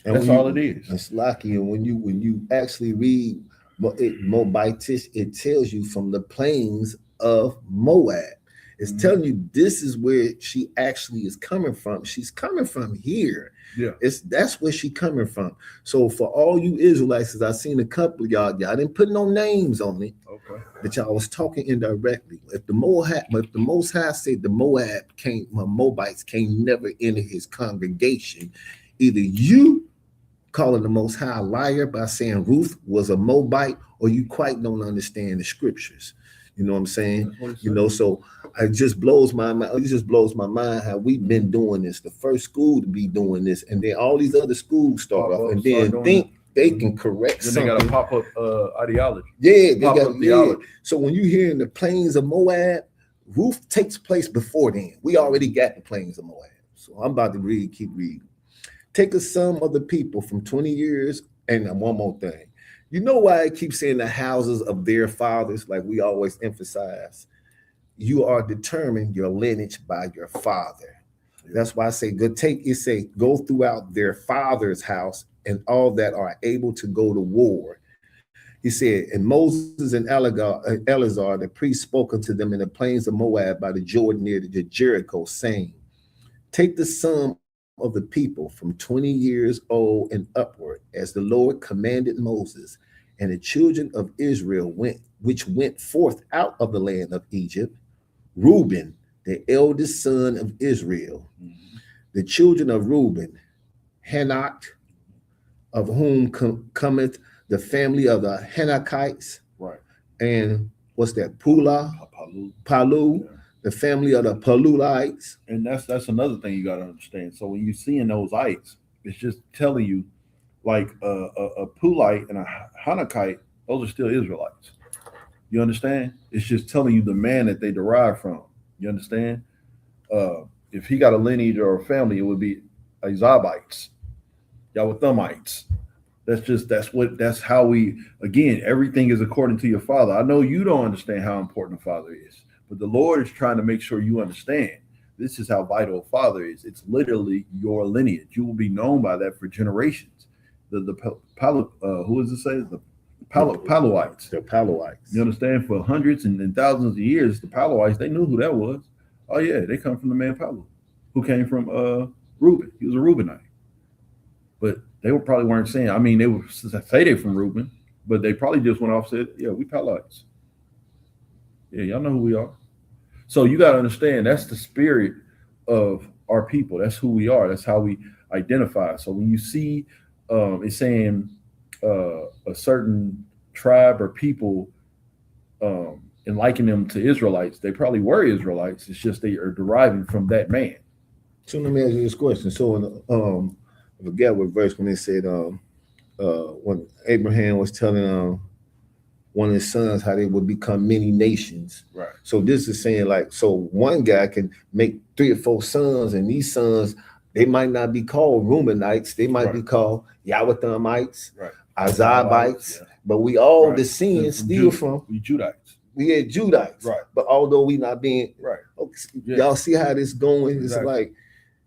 Speaker 1: And
Speaker 2: That's
Speaker 1: when
Speaker 2: all
Speaker 1: you,
Speaker 2: it is.
Speaker 1: it's lucky, and when you actually read Moabites, it tells you from the plains of Moab. It's
Speaker 2: Mhm.
Speaker 1: telling you this is where she actually is coming from. She's coming from here.
Speaker 2: Yeah.
Speaker 1: That's where she coming from. So for all you Israelites, as I seen a couple of y'all didn't put no names on it,
Speaker 2: Okay.
Speaker 1: but y'all was talking indirectly. If the Most High said the Moabites can never enter his congregation, either you calling the Most High a liar by saying Ruth was a Moabite, or you quite don't understand the scriptures. You know what I'm saying?
Speaker 2: That's what it
Speaker 1: You
Speaker 2: says.
Speaker 1: know, so it just blows my mind. It just blows my mind how we've been doing this. The first school to be doing this, and then all these other schools start
Speaker 2: Pop
Speaker 1: off
Speaker 2: up,
Speaker 1: and
Speaker 2: start
Speaker 1: then
Speaker 2: doing
Speaker 1: think they can correct
Speaker 2: Then they got a
Speaker 1: something.
Speaker 2: pop up ideology.
Speaker 1: Yeah, they
Speaker 2: Pop
Speaker 1: got
Speaker 2: up theology.
Speaker 1: So when you hear in the plains of Moab, Ruth takes place before then. We already got the plains of Moab. So I'm about to keep reading. Take a sum of the people from 20 years, and one more thing. You know why I keep saying the houses of their fathers, like we always emphasize? You are determined your lineage by your father. That's why I say go throughout their father's house and all that are able to go to war. He said, and Moses and Eleazar, the priest, spoke unto them in the plains of Moab by the Jordan near to Jericho, saying, take the sum of the people from 20 years old and upward, as the Lord commanded Moses. And the children of Israel which went forth out of the land of Egypt, Reuben, the eldest son of Israel, the children of Reuben, Hanok, of whom cometh the family of the Hanakites,
Speaker 2: Right.
Speaker 1: and what's that? Palu,
Speaker 2: Yeah.
Speaker 1: the family of the Palulites.
Speaker 2: And that's another thing you got to understand. So when you seeing those ites, it's just telling you, like a Pulite and a Hanakite, those are still Israelites. You understand? It's just telling you the man that they derive from. You understand? If he got a lineage or a family, it would be Izabites, Yawathumites. That's how we, again, everything is according to your father. I know you don't understand how important a father is, but the Lord is trying to make sure you understand. This is how vital a father is. It's literally your lineage. You will be known by that for generations. Who is it say? The Paluites.
Speaker 1: The Paluites.
Speaker 2: You understand? For hundreds and thousands of years, the Paluites, they knew who that was. Oh yeah, they come from the man Palu, who came from Reuben. He was a Reubenite. But they probably weren't saying, I mean, they would say they're from Reuben, but they probably just went off and said, yeah, we Paluites. Yeah, y'all know who we are. So you got to understand, that's the spirit of our people. That's who we are. That's how we identify. So when you see it's saying a certain tribe or people and liken them to Israelites, they probably were Israelites. It's just they are deriving from that man.
Speaker 1: So let me ask you this question. So in I forget what verse when they said when Abraham was telling one of his sons how they would become many nations.
Speaker 2: Right.
Speaker 1: So this is saying like, so one guy can make 3 or 4 sons, and these sons, they might not be called Reubenites, they might be called Yawathumites, Azabites,
Speaker 2: yeah.
Speaker 1: but we all descend still from
Speaker 2: we Judites.
Speaker 1: We are Judites.
Speaker 2: Right.
Speaker 1: But although we not being
Speaker 2: Yeah.
Speaker 1: y'all see how this going? It's
Speaker 2: Exactly.
Speaker 1: like,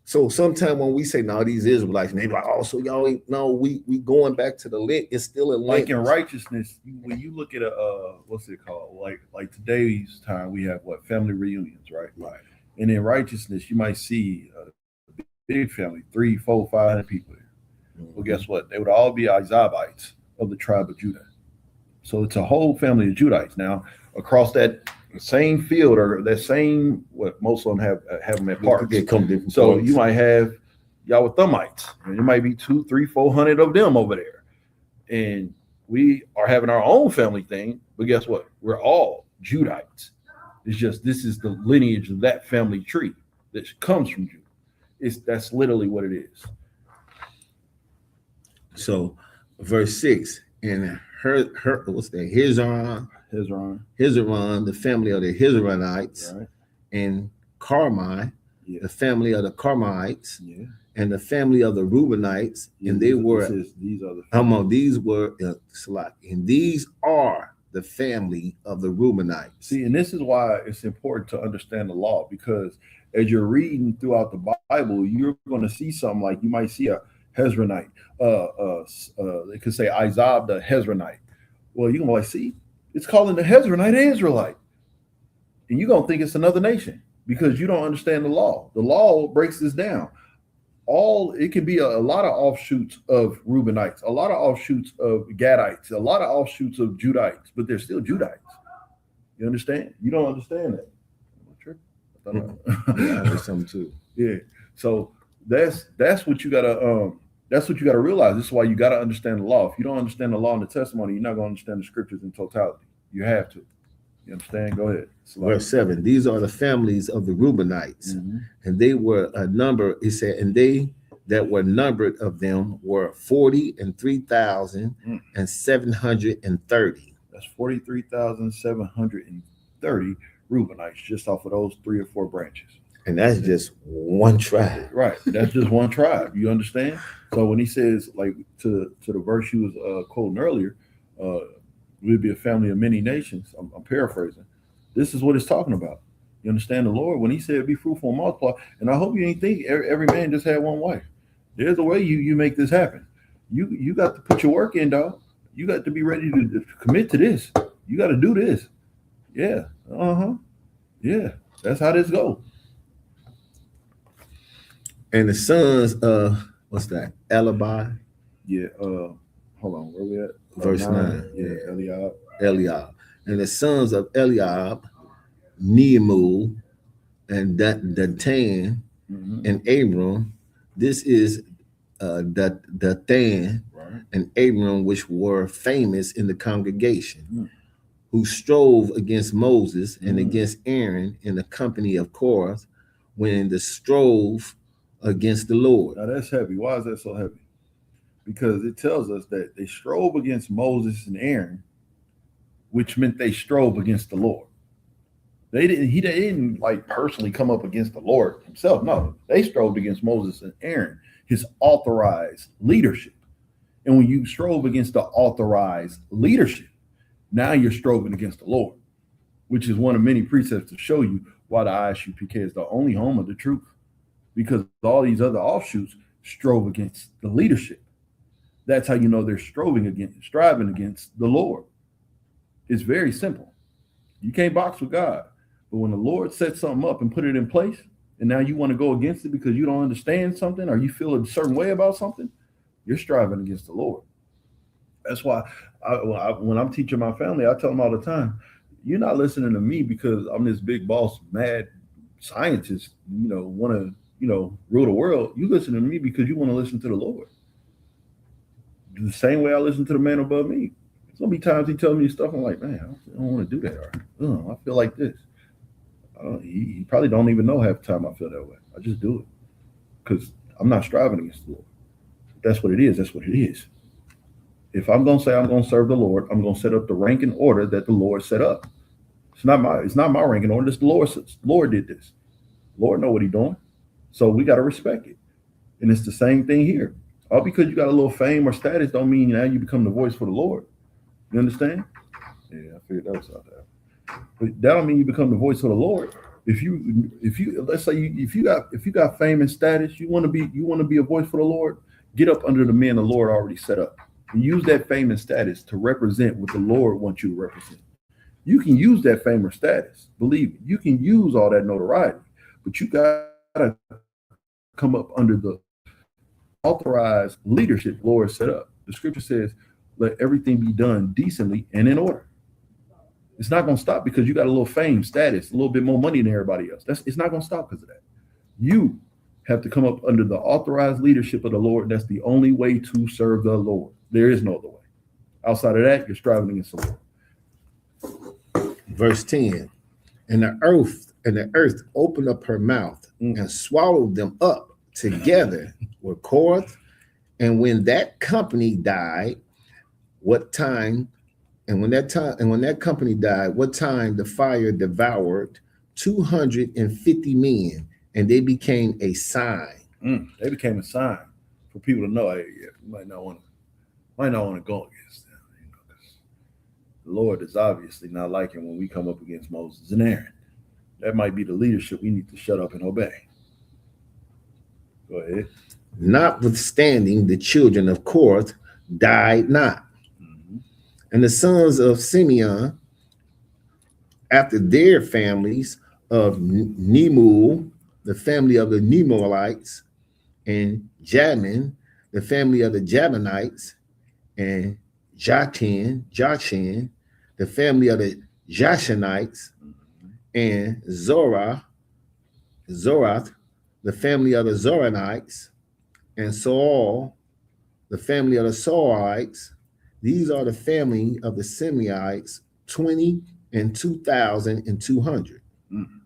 Speaker 1: so sometimes when we say, no, these Israelites, and they be like, oh, so y'all ain't, no, we going back to the link. It's still a link.
Speaker 2: Like in righteousness, when you look at what's it called? Like today's time, we have what, family reunions, right?
Speaker 1: Right.
Speaker 2: And in righteousness, you might see a big family, 300, 400, 500 people here. Well, guess what? They would all be Izabites of the tribe of Judah. So it's a whole family of Judites. Now, across that same field or that same, what most of them have them at parts.
Speaker 1: They come different
Speaker 2: So
Speaker 1: parts.
Speaker 2: you might have Yawathumites, and there might be 200, 300, 400 of them over there. And we are having our own family thing, but guess what? We're all Judites. It's just this is the lineage of that family tree that comes from Judah. That's literally what it is.
Speaker 1: So, verse 6, and her what's that? Hezron, the family of the Hezronites,
Speaker 2: Right.
Speaker 1: and Carmi,
Speaker 2: Yeah.
Speaker 1: the family of the Carmites,
Speaker 2: Yeah.
Speaker 1: and the family of the Reubenites,
Speaker 2: Yeah,
Speaker 1: and they were
Speaker 2: these are the
Speaker 1: these were and these are the family of the Reubenites.
Speaker 2: See, and this is why it's important to understand the law, because as you're reading throughout the Bible, you're going to see something like you might see a Hezronite. They could say Izab the Hezronite. Well, you're going to see it's calling the Hezronite Israelite, and you're going to think it's another nation because you don't understand the law. The law breaks this down. It can be a lot of offshoots of Reubenites, a lot of offshoots of Gadites, a lot of offshoots of Judites, but they're still Judites. You understand? You don't understand that. I
Speaker 1: Yeah, something too.
Speaker 2: Yeah. So that's what you gotta realize. This is why you gotta understand the law. If you don't understand the law and the testimony, you're not gonna understand the scriptures in totality. You have to. You understand? Go ahead.
Speaker 1: Verse 7. These are the families of the Reubenites, and they were a number. He said, and they that were numbered of them were 43,730.
Speaker 2: That's 43,730 Reubenites, just off of those 3 or 4 branches.
Speaker 1: And that's just one tribe.
Speaker 2: Right. That's just one tribe. You understand? So when he says, like, to the verse you was quoting earlier, we'd be a family of many nations. I'm paraphrasing. This is what it's talking about. You understand the Lord when he said, be fruitful and multiply. And I hope you ain't think every man just had one wife. There's a way you make this happen. You got to put your work in, dog. You got to be ready to commit to this. You got to do this. Yeah. Yeah. That's how this goes.
Speaker 1: And the sons of, what's that? Eliab.
Speaker 2: Yeah. Hold on. Where we at?
Speaker 1: Verse 9.
Speaker 2: Yeah.
Speaker 1: Eliab. And the sons of Eliab, Neemul, and Datan, and Abram. This is Dathan and Abram, which were famous in the congregation, who strove against Moses and against Aaron in the company of Korah, when they strove against the Lord.
Speaker 2: Now that's heavy. Why is that so heavy? Because it tells us that they strove against Moses and Aaron, which meant they strove against the Lord. He didn't like personally come up against the Lord himself. No, they strove against Moses and Aaron, his authorized leadership. And when you strove against the authorized leadership, now you're striving against the Lord, which is one of many precepts to show you why the ISUPK is the only home of the truth. Because all these other offshoots strove against the leadership. That's how you know they're striving against the Lord. It's very simple. You can't box with God. But when the Lord sets something up and put it in place, and now you want to go against it because you don't understand something or you feel a certain way about something, you're striving against the Lord. That's why when I'm teaching my family, I tell them all the time, you're not listening to me because I'm this big boss, mad scientist, want to, rule the world. You listen to me because you want to listen to the Lord. The same way I listen to the man above me. There's going to be times he tells me stuff, I'm like, man, I don't want to do that. Or, I feel like this. He probably don't even know half the time I feel that way. I just do it because I'm not striving against the Lord. That's what it is. That's what it is. If I'm going to say I'm going to serve the Lord, I'm going to set up the rank and order that the Lord set up. It's not my rank and order. It's the Lord. The Lord did this. Lord know what he's doing. So we got to respect it. And it's the same thing here. All because you got a little fame or status don't mean now you become the voice for the Lord. You understand? Yeah, I figured that was out there. But that don't mean you become the voice of the Lord. If you let's say if you got fame and status, you want to be a voice for the Lord, get up under the men the Lord already set up. And use that fame and status to represent what the Lord wants you to represent. You can use that fame or status. Believe me, you can use all that notoriety, but you gotta come up under the authorized leadership the Lord set up. The scripture says, let everything be done decently and in order. It's not going to stop because you got a little fame, status, a little bit more money than everybody else. It's not going to stop because of that. You have to come up under the authorized leadership of the Lord. That's the only way to serve the Lord. There is no other way. Outside of that, you're striving against the Lord.
Speaker 1: Verse 10, and the earth opened up her mouth and swallowed them up together with Korah And when that company died, what time? And when that company died, what time the fire devoured 250 men, and they became a sign.
Speaker 2: They became a sign for people to know, hey, yeah, we might not want to go against them, 'cause the Lord is obviously not liking when we come up against Moses and Aaron. That might be the leadership we need to shut up and obey. Go ahead.
Speaker 1: Notwithstanding, the children of Korah died not.
Speaker 2: Mm-hmm.
Speaker 1: And the sons of Simeon, after their families, of Nemul, the family of the Nemolites, and Jamin, the family of the Jabinites, and Jachin, the family of the Jashanites, and Zorath, the family of the Zoranites, and Saul, the family of the Saurites. These are the family of the Semeites, 20 and 2,200.
Speaker 2: Mm-hmm.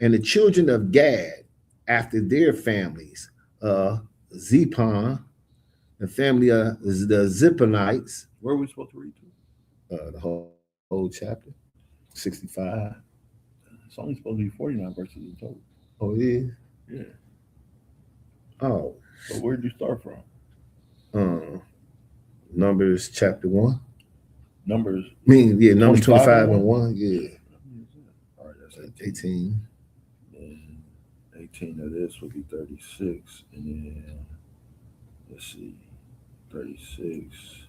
Speaker 1: And the children of Gad, after their families, Zepon, the family of the Zipponites.
Speaker 2: Where are we supposed to read to?
Speaker 1: The whole chapter, 65.
Speaker 2: It's only supposed to be 49 verses in total.
Speaker 1: Oh, it is?
Speaker 2: Yeah.
Speaker 1: Oh.
Speaker 2: So where did you start from?
Speaker 1: Numbers chapter 1.
Speaker 2: Numbers.
Speaker 1: Numbers 25 and 1. Yeah.
Speaker 2: All right, that's
Speaker 1: 18.
Speaker 2: And 18 of this would be 36. And then, let's see, 36.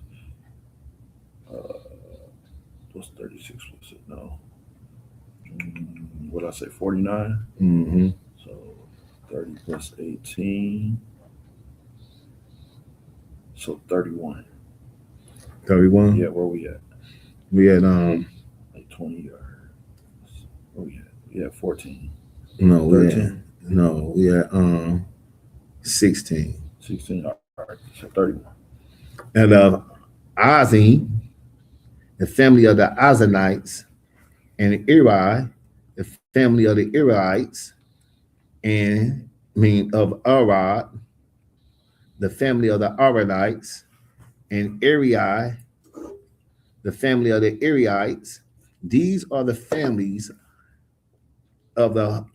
Speaker 2: What's 36? What's it? No. What did I say? 49?
Speaker 1: Mm-hmm.
Speaker 2: So 30 plus 18. So 31.
Speaker 1: 31?
Speaker 2: Yeah, where we at?
Speaker 1: We at
Speaker 2: like 20 or where we at? We at 14.
Speaker 1: No,
Speaker 2: 13.
Speaker 1: We at 16.
Speaker 2: 16. All right. So 31.
Speaker 1: And Ozzy, the family of the Ozanites, and Eri, the family of the Erites, and of Arad, the family of the Aradites, and Eri, the family of the Erites. These are the families of the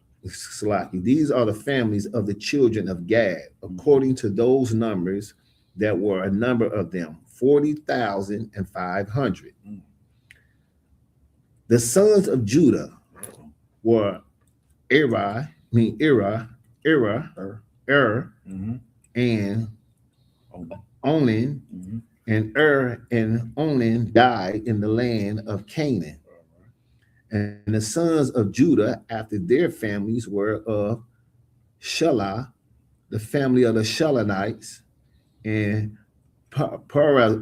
Speaker 1: These are the families of the children of Gad, according to those numbers that were a number of them, 40,500. The sons of Judah were Eri, and Onan, and and Onan died in the land of Canaan. And the sons of Judah after their families were of Shelah, the family of the Shelanites, and Perez,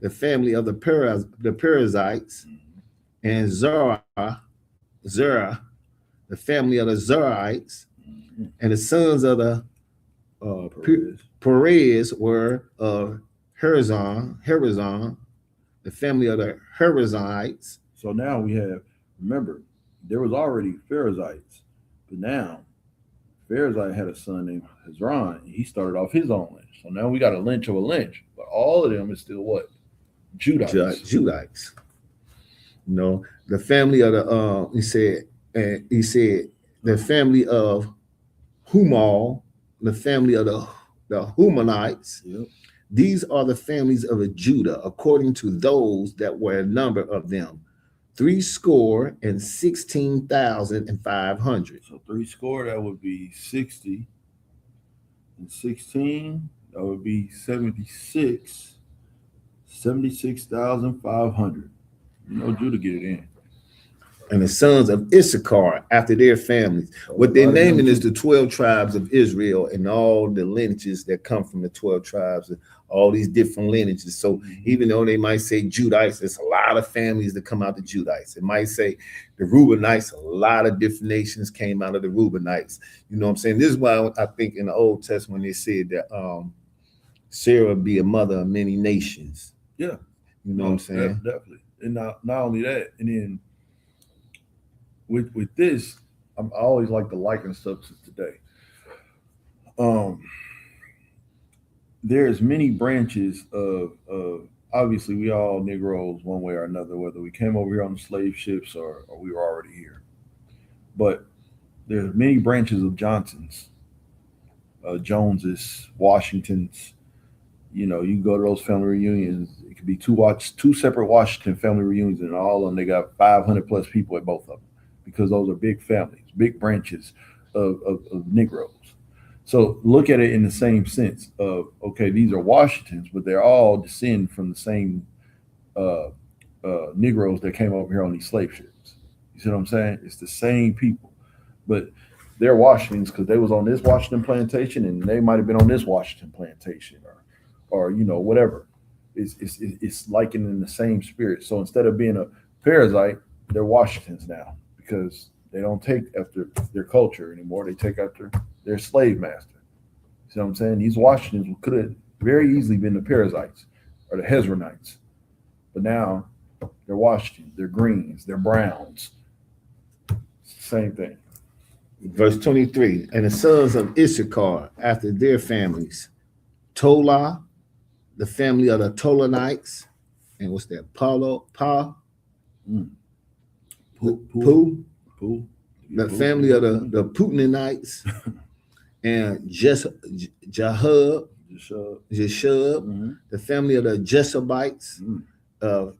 Speaker 1: the family of the Perizzites, and Zerah, the family of the Zerites, and the sons of the Perez were of Herizon, the family of the Herizonites.
Speaker 2: So now we have, remember, there was already Perizzites, but now Pharisite had a son named Hezron, and he started off his own lynch. So now we got a lynch of a lynch, but all of them is still what? Judites.
Speaker 1: The family of the he said the family of Humal, the family of the Humanites.
Speaker 2: Yep.
Speaker 1: These are the families of Judah, according to those that were a number of them, 316,500.
Speaker 2: So 3 that would be 60, and 16 that would be 76,500. Judah get it in.
Speaker 1: And the sons of Issachar after their families. What they're naming is the 12 tribes of Israel and all the lineages that come from the 12 tribes, all these different lineages. So even though they might say Judites, there's a lot of families that come out of Judites. It might say the Reubenites, a lot of different nations came out of the Reubenites. You know what I'm saying? This is why I think in the Old Testament they said that Sarah be a mother of many nations.
Speaker 2: Yeah.
Speaker 1: You know what I'm saying?
Speaker 2: Definitely. And not only that, and then with this, I always like to liken stuff to today. there's many branches of obviously we all Negroes one way or another, whether we came over here on the slave ships or we were already here. But there's many branches of Johnsons, Joneses, Washingtons. You know, you can go to those family reunions. It could be two separate Washington family reunions, and all of them they got 500 plus people at both of them because those are big families, big branches of Negroes. So look at it in the same sense of okay, these are Washingtons, but they're all descend from the same uh, Negroes that came over here on these slave ships. You see what I'm saying? It's the same people, but they're Washingtons because they was on this Washington plantation, and they might have been on this Washington plantation, or you know whatever. It's likened in the same spirit. So instead of being a parasite, they're Washingtons now because they don't take after their culture anymore. They take after their slave master. See what I'm saying? These Washingtons could have very easily been the parasites or the Hezronites, but now they're Washingtons, they're greens, they're browns. Same thing.
Speaker 1: Verse 23, and the sons of Issachar after their families, Tola, the family of the Tolanites, and what's that?
Speaker 2: Mm.
Speaker 1: Pooh,
Speaker 2: Pooh.
Speaker 1: the family of the Putinites, and Jahub, Jeshub, the family of the Jesubites, of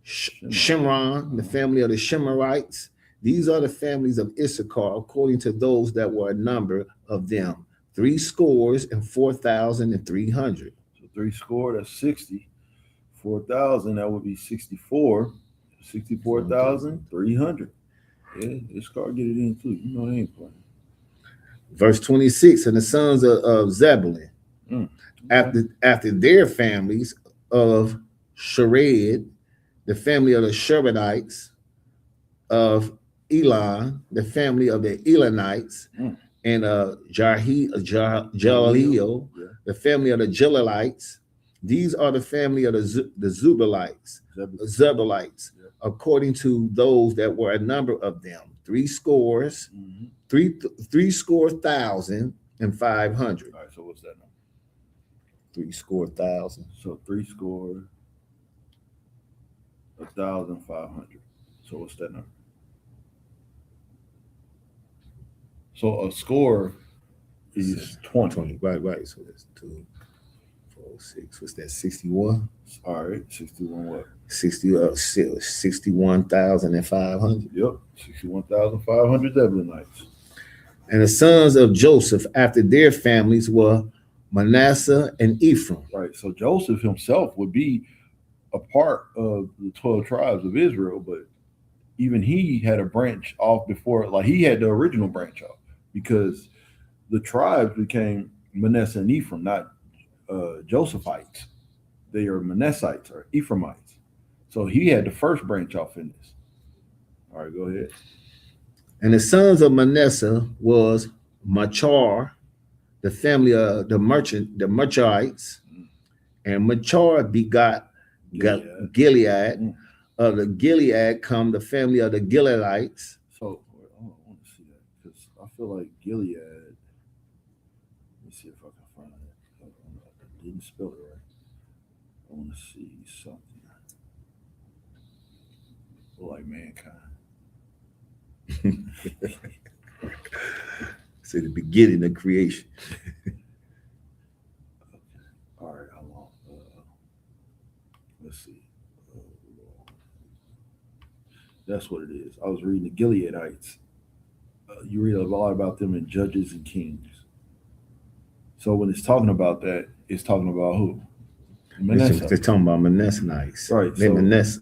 Speaker 1: Shimron, the family of the Shemarites. These are the families of Issachar, according to those that were a number of them, 3,4,300.
Speaker 2: So 3 score, that's 60. 4,000, that would be 64. 64,300. Yeah, this car get it in too. You know they ain't playing.
Speaker 1: Verse 26, and the sons of Zebulun, after their families of Shared, the family of the Sheredites, of Elon, the family of the Elonites, and Jaleel, the family of the Jalelites. These are the family of the Zebulites, according to those that were a number of them, 3,500.
Speaker 2: All right, so what's that number?
Speaker 1: 3,000.
Speaker 2: So 3 1,500. So what's that number? So a score is 20.
Speaker 1: Right. So that's 2, 4, 6. What's that? 61.
Speaker 2: All right, 61 what?
Speaker 1: 61,500.
Speaker 2: Yep, 61,500 Zebulonites.
Speaker 1: And the sons of Joseph after their families were Manasseh and Ephraim.
Speaker 2: Right. So Joseph himself would be a part of the 12 tribes of Israel, but even he had a branch off before, like he had the original branch off because the tribes became Manasseh and Ephraim, not Josephites. They are Manassites or Ephraimites. So he had the first branch off in this. All right, go ahead.
Speaker 1: And the sons of Manasseh was Machar, the family of the Merchites, and Machar begot Gilead. Of the Gilead come the family of the Gileadites.
Speaker 2: So I want to see that because I feel like Gilead. Let me see if I can find it. I didn't spell it right. I want to see something like mankind.
Speaker 1: It's the beginning of creation.
Speaker 2: All right, how long? Let's see. That's what it is. I was reading the Gileadites. You read a lot about them in Judges and Kings. So when it's talking about that, it's talking about who?
Speaker 1: Manasseh. They're talking about Manassites.
Speaker 2: Right.
Speaker 1: They Manasseh.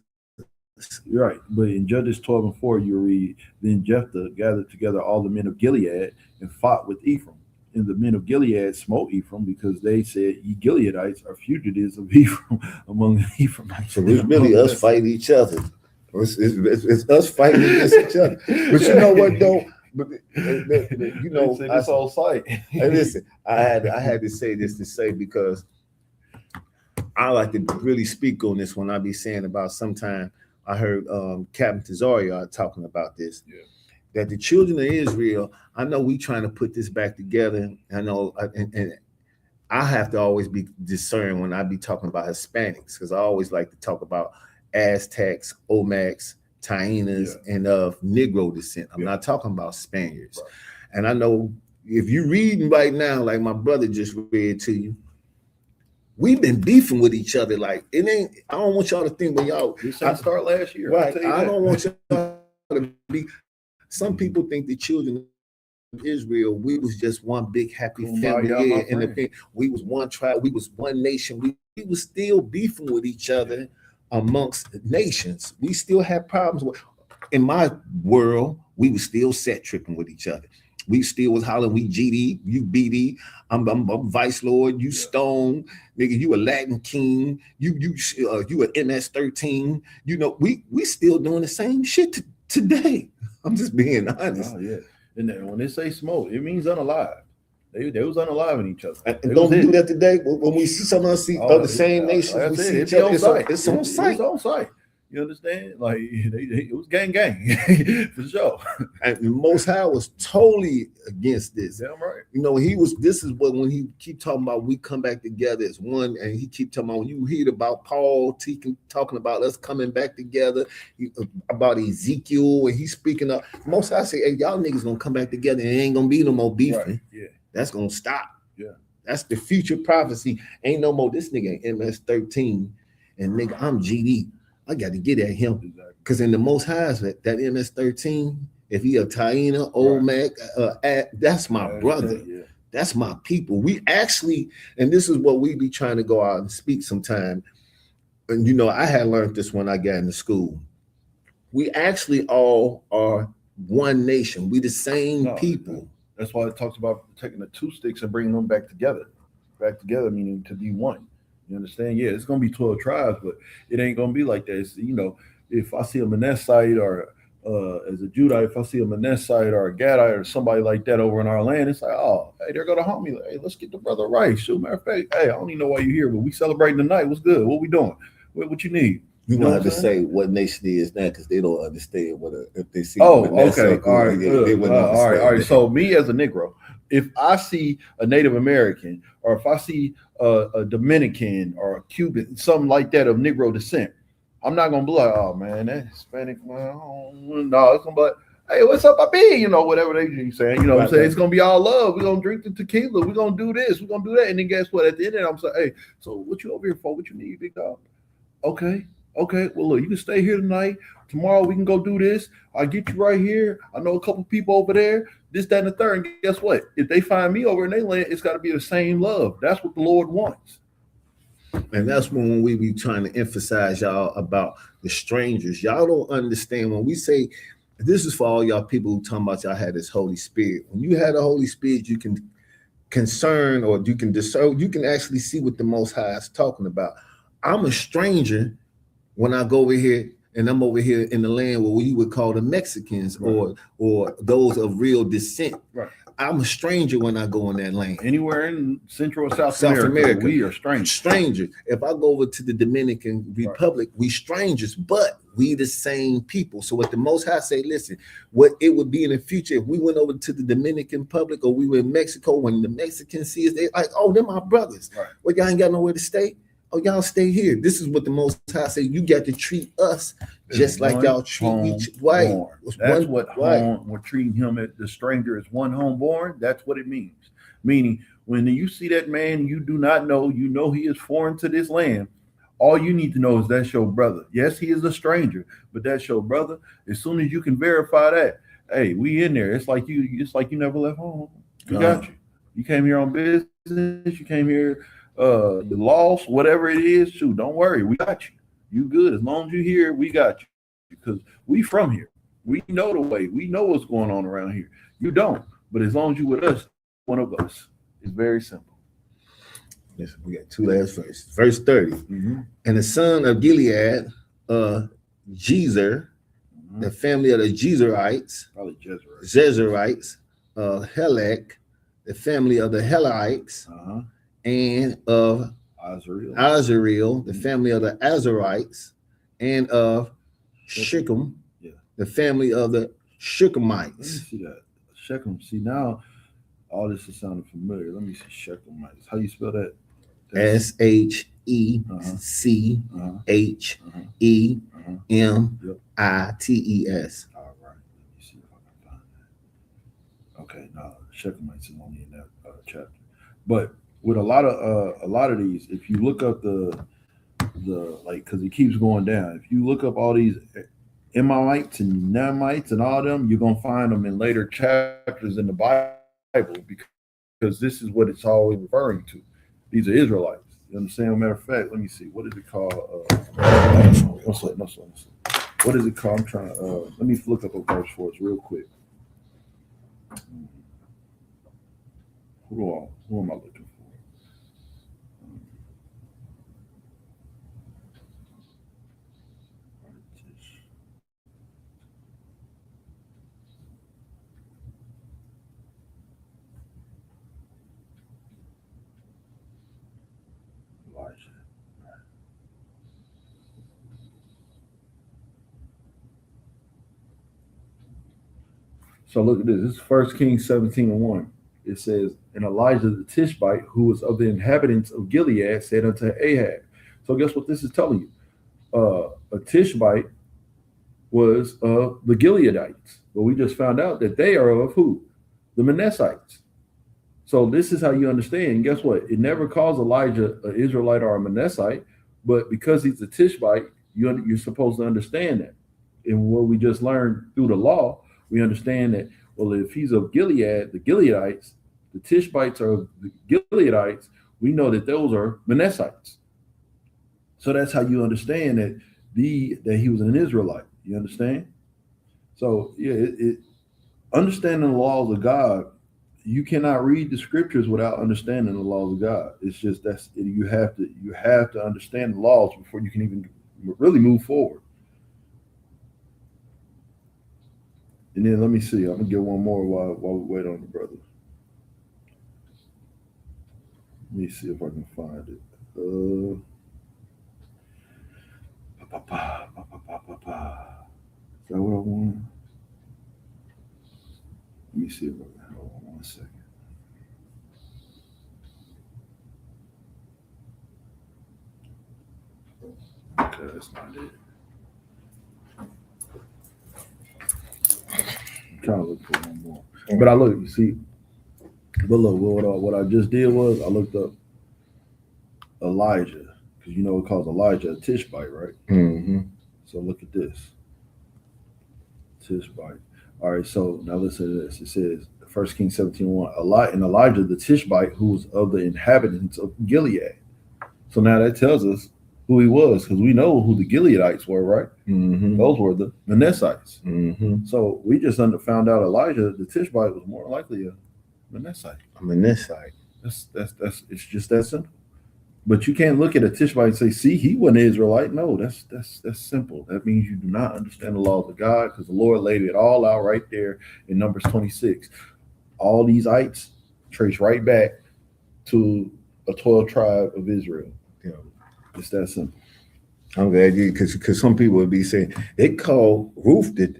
Speaker 2: You're right. But in Judges 12 and 4, you read, then Jephthah gathered together all the men of Gilead and fought with Ephraim. And the men of Gilead smote Ephraim because they said, ye Gileadites are fugitives of Ephraim among the Ephraimites.
Speaker 1: So it's really us fighting each other. It's us fighting against each other. But you know what, though? But you know,
Speaker 2: this whole site.
Speaker 1: Hey, listen, I had to say this to say because I like to really speak on this when I be saying about sometime I heard Captain Tesaurier talking about this.
Speaker 2: Yeah.
Speaker 1: that the children of Israel, I know we trying to put this back together. I know, and I have to always be discerned when I be talking about Hispanics, because I always like to talk about Aztecs, Olmecs, Tainas, and of Negro descent. I'm not talking about Spaniards.
Speaker 2: Right.
Speaker 1: And I know if you're reading right now, like my brother just read to you, we've been beefing with each other. Like it ain't. I don't want y'all to think when y'all.
Speaker 2: This ain't start last year.
Speaker 1: Right. I don't want y'all to be. Some people think the children of Israel, we was just one big happy family. Yeah, and we was one tribe. We was one nation. We was still beefing with each other amongst nations. We still had problems with. In my world, we was still set tripping with each other. We still was hollering, we GD, you BD, I'm Vice Lord, you Stone, nigga, you a Latin King, you an MS-13. You know, we still doing the same shit today. I'm just being honest.
Speaker 2: Oh, yeah. And then when they say smoke, it means unalive. They was unaliving each other.
Speaker 1: And don't we do that today? When we see someone else of the same nations, we see each other. It's on site.
Speaker 2: It's on site. You understand? Like it was gang for sure.
Speaker 1: And the Most High was totally against this.
Speaker 2: Damn right.
Speaker 1: You know, he was. This is what when he keep talking about we come back together as one, and he keep talking about when you hear about Paul talking about us coming back together, about Ezekiel, and he's speaking up. Most High say, "Hey, y'all niggas gonna come back together, and it ain't gonna be no more beefing.
Speaker 2: Right. Yeah,
Speaker 1: that's gonna stop.
Speaker 2: Yeah,
Speaker 1: that's the future prophecy. Ain't no more. This nigga MS-13, and nigga, I'm GD." I got to get at him because in the Most Highs, that MS-13, if he a Taina, Olmec, that's my brother. Yeah. That's my people. We actually, and this is what we be trying to go out and speak sometime. And you know, I had learned this when I got into school. We actually all are one nation. We the same people.
Speaker 2: That's why it talks about taking the two sticks and bringing them back together. Back together meaning to be one. You understand? Yeah, it's gonna be 12 tribes, but it ain't gonna be like that. It's, you know, if I see a Manassite or as a Judite, if I see a Manassite or a Gadite or somebody like that over in our land, it's like, oh, hey, they're gonna homie. Like, hey, let's get the brother right. Shoot, matter of fact, hey, I don't even know why you're here, but we celebrating tonight. What's good? What we doing? What you need?
Speaker 1: You don't have to say what nation it is now because they don't understand what if they see.
Speaker 2: Oh, okay, all right, all right. So me as a Negro, if I see a Native American or if I see a Dominican or a Cuban, something like that of Negro descent, I'm not gonna be like, oh man, that Hispanic, no, it's gonna be like, hey, what's up, papi? You know, whatever they be saying, you know what I'm saying? It's gonna be all love. We're gonna drink the tequila, we're gonna do this, we're gonna do that. And then guess what? At the end of it, I'm saying, hey, so what you over here for? What you need, big dog? Okay, well look, you can stay here tonight. Tomorrow we can go do this. I'll get you right here. I know a couple people over there. This, that, and the third. And guess what? If they find me over in their land, it's got to be the same love. That's what the Lord wants.
Speaker 1: And that's when we be trying to emphasize y'all about the strangers. Y'all don't understand when we say, this is for all y'all people who talking about y'all had this Holy Spirit. When you had the Holy Spirit, you can concern or you can discern, you can actually see what the Most High is talking about. I'm a stranger when I go over here and I'm over here in the land where we would call the Mexicans or those of real descent.
Speaker 2: Right.
Speaker 1: I'm a stranger when I go in that land.
Speaker 2: Anywhere in Central or South America, we are strangers.
Speaker 1: Strangers. If I go over to the Dominican Republic, we strangers, but we the same people. So what the Most High say, listen, what it would be in the future if we went over to the Dominican Republic or we were in Mexico, when the Mexicans see us, they like, oh, they're my brothers.
Speaker 2: Right.
Speaker 1: Well, y'all ain't got nowhere to stay. Oh, y'all stay here. This is what the Most High say. You got to treat us just like y'all treat each other.
Speaker 2: That's what home, we're treating him as the stranger as one homeborn. That's what it means. Meaning, when you see that man you do not know, you know he is foreign to this land. All you need to know is that's your brother. Yes, he is a stranger, but that's your brother. As soon as you can verify that, hey, we in there. It's like you never left home. We got you. You came here on business. You came here. You lost, whatever it is, shoot, don't worry, we got you. You good. As long as you're here, we got you. Because we from here. We know the way. We know what's going on around here. You don't. But as long as you with us, one of us. It's very simple.
Speaker 1: Listen, we got two last verses. Verse 30. Mm-hmm. And the son of Gilead, Jezer, the family of the Jezerites,
Speaker 2: probably
Speaker 1: Jezerites, Helek, the family of the Helites, and of Azareel, the family of the Azarites, and of Shechem, the family of the Shechemites.
Speaker 2: see that. Shechem. See, now all this is sounding familiar. Let me see Shechemites. How you spell that?
Speaker 1: SHECHEMITES.
Speaker 2: All right. Let me see if I can find that. Okay, no, Shechemites is only in that chapter. But with a lot of these, if you look up the like, because it keeps going down. If you look up all these Emmites and Namites and all them, you're gonna find them in later chapters in the Bible because this is what it's always referring to. These are Israelites. You understand? Matter of fact, let me see. What is it called? No, what is it called? I'm trying to. Let me look up a verse for us real quick. Who am I looking for? Elijah. So look at this. This is 1 Kings 17:1. It says, and Elijah the Tishbite, who was of the inhabitants of Gilead, said unto Ahab. So guess what this is telling you? A Tishbite was of the Gileadites. But we just found out that they are of who? The Manassites. So this is how you understand. Guess what? It never calls Elijah an Israelite or a Manassite, but because he's a Tishbite, you're supposed to understand that. And what we just learned through the law, we understand that, well, if he's of Gilead, the Gileadites, the Tishbites are the Gileadites, we know that those are Manassites. So that's how you understand that he was an Israelite. You understand? So yeah, understanding the laws of God, you cannot read the scriptures without understanding the laws of God. It's just you have to understand the laws before you can even really move forward. And then let me see. I'm gonna get one more while we wait on the brother. Let me see if I can find it. Is that what I want? Let me see if I can. Hold on 1 second. Okay, that's not it. I'm trying to look for one more. But I look, you see, but look, what I just did was I looked up Elijah, because you know it calls Elijah a Tishbite, right?
Speaker 1: Mm-hmm.
Speaker 2: So look at this. Tishbite. All right, so now listen to this. It says 1 Kings 17:1, and Elijah the Tishbite, who was of the inhabitants of Gilead. So now that tells us who he was, because we know who the Gileadites were, right?
Speaker 1: Mm-hmm.
Speaker 2: Those were the Manassites.
Speaker 1: Mm-hmm.
Speaker 2: So we just found out Elijah the Tishbite was more likely a Manassite.
Speaker 1: A Manassite.
Speaker 2: That's it's just that simple. But you can't look at a Tishbite and say, see, he wasn't Israelite. No, that's simple. That means you do not understand the laws of God, because the Lord laid it all out right there in Numbers 26. All these ites trace right back to a 12 tribe of Israel.
Speaker 1: Yeah.
Speaker 2: It's that simple.
Speaker 1: I'm glad you, because some people would be saying they call Ruth the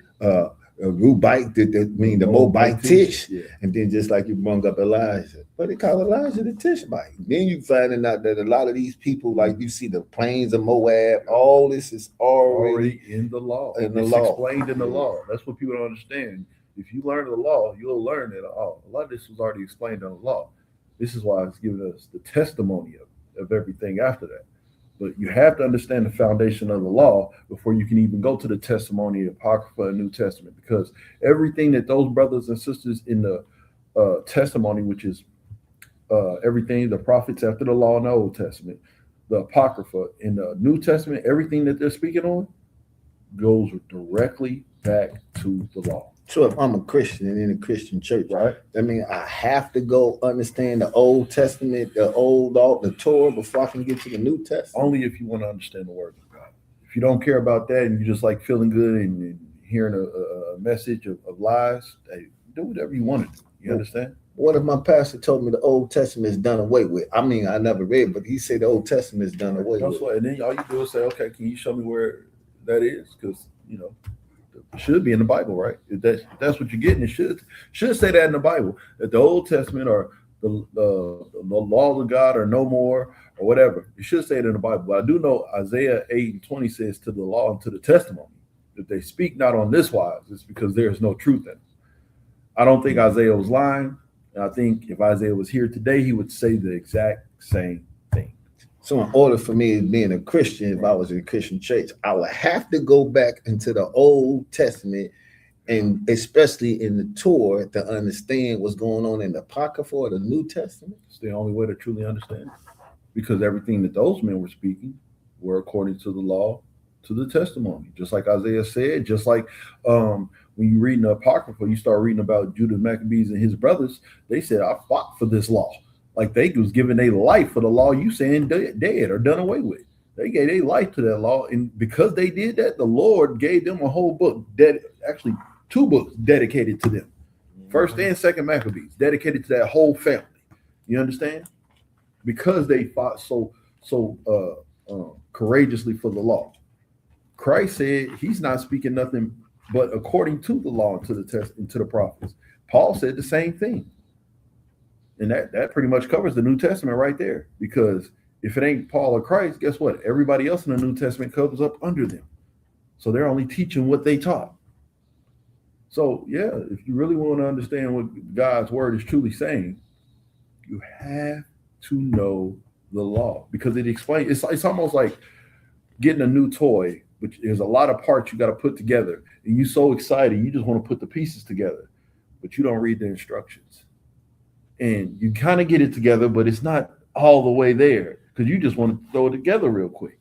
Speaker 1: Rubite, that mean the Moabite Tish,
Speaker 2: yeah.
Speaker 1: And then just like you brought up Elijah, but they call Elijah the Tishbite. Then you finding out that a lot of these people, like you see the plains of Moab, all this is already
Speaker 2: in the law.
Speaker 1: In the
Speaker 2: it's
Speaker 1: law.
Speaker 2: Explained in the law. That's what people don't understand. If you learn the law, you'll learn that a lot of this was already explained in the law. This is why it's giving us the testimony of everything after that. But you have to understand the foundation of the law before you can even go to the testimony, Apocrypha, and New Testament, because everything that those brothers and sisters in the testimony, which is everything, the prophets after the law in the Old Testament, the Apocrypha in the New Testament, everything that they're speaking on goes directly back to the law.
Speaker 1: So if I'm a Christian and in a Christian church,
Speaker 2: Right.
Speaker 1: I mean, I have to go understand the Old Testament, the Old Law, the Torah before I can get to the New Testament.
Speaker 2: Only if you want to understand the word of God. If you don't care about that and you just like feeling good and hearing a message of lies, hey, do whatever you want to do. You understand?
Speaker 1: What if my pastor told me the Old Testament is done away with? I mean, I never read, but he said the Old Testament is done away with.
Speaker 2: And then all you do is say, okay, can you show me where that is? Because, It should be in the Bible, right? If that's what you're getting, it should say that in the Bible, that the Old Testament or the laws of God are no more or whatever. It should say it in the Bible. But I do know Isaiah 8:20 says, to the law and to the testimony, that they speak not on this wise, it's because there is no truth in it. I don't think Isaiah was lying. And I think if Isaiah was here today, he would say the exact same thing.
Speaker 1: So in order for me being a Christian, if I was in a Christian church, I would have to go back into the Old Testament, and especially in the Torah, to understand what's going on in the Apocrypha or the New Testament.
Speaker 2: It's the only way to truly understand it. Because everything that those men were speaking were according to the law, to the testimony. Just like Isaiah said, just like when you read in the Apocrypha, you start reading about Judah Maccabees and his brothers, they said, I fought for this law. Like they was giving their life for the law you saying dead or done away with. They gave their life to that law. And because they did that, the Lord gave them a whole book, actually 2 books dedicated to them. First and Second Maccabees, dedicated to that whole family. You understand? Because they fought so courageously for the law. Christ said he's not speaking nothing but according to the law and to the test and to the prophets. Paul said the same thing. And that pretty much covers the New Testament right there. Because if it ain't Paul or Christ, guess what? Everybody else in the New Testament comes up under them. So they're only teaching what they taught. So yeah, if you really want to understand what God's word is truly saying, you have to know the law, because it explains. It's almost like getting a new toy, which there's a lot of parts you got to put together, and you're so excited you just want to put the pieces together, but you don't read the instructions, and you kind of get it together, but it's not all the way there because you just want to throw it together real quick.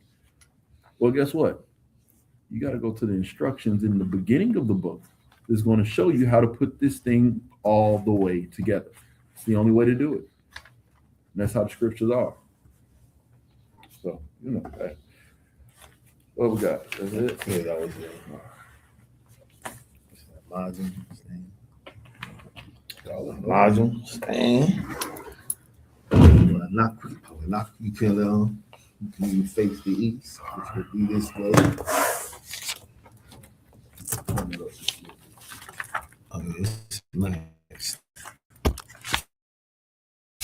Speaker 2: Well, guess what? You got to go to the instructions in the beginning of the book. It's going to show you how to put this thing all the way together. It's the only way to do it. And that's how the scriptures are. So, you know that. What we got? That's it?
Speaker 1: Yeah, that was it. Margin, stand. Knock you can you face the east, which would be this way. Okay, it's nice.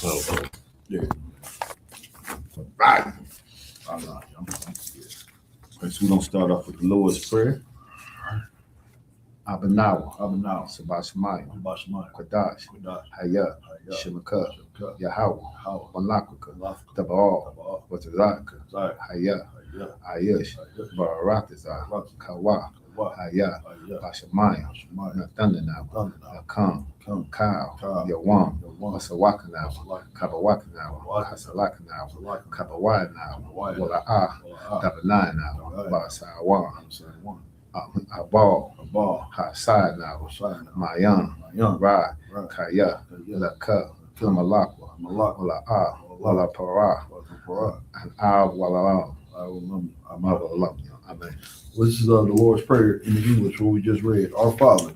Speaker 1: Oh,
Speaker 2: Yeah.
Speaker 1: right.
Speaker 2: I'm scared.
Speaker 1: Okay, so we're gonna start off with the Lord's Prayer. Abanawa, Sabbath Shemayim, Kodash, Hayah, Shemaka, Yahweh, Malakwika, Taba'al, Watazaka, Hayah, Ayush, Barakazah, Kawa, Hayah, Bashamayim, Nathanawa, Nakam, Kyle, Yawam, Wasawakanawa, Kabawakanawa, Hasalakanawa, Kabawanawa, Wala'ah, Tabananawa, Basawa, Abal, Hasad now, Mayan, Ra, Kaya, Laka, Malakwa, Wala Para, and Wala Amen.
Speaker 2: This is the Lord's Prayer in English, what we just read. Our Father,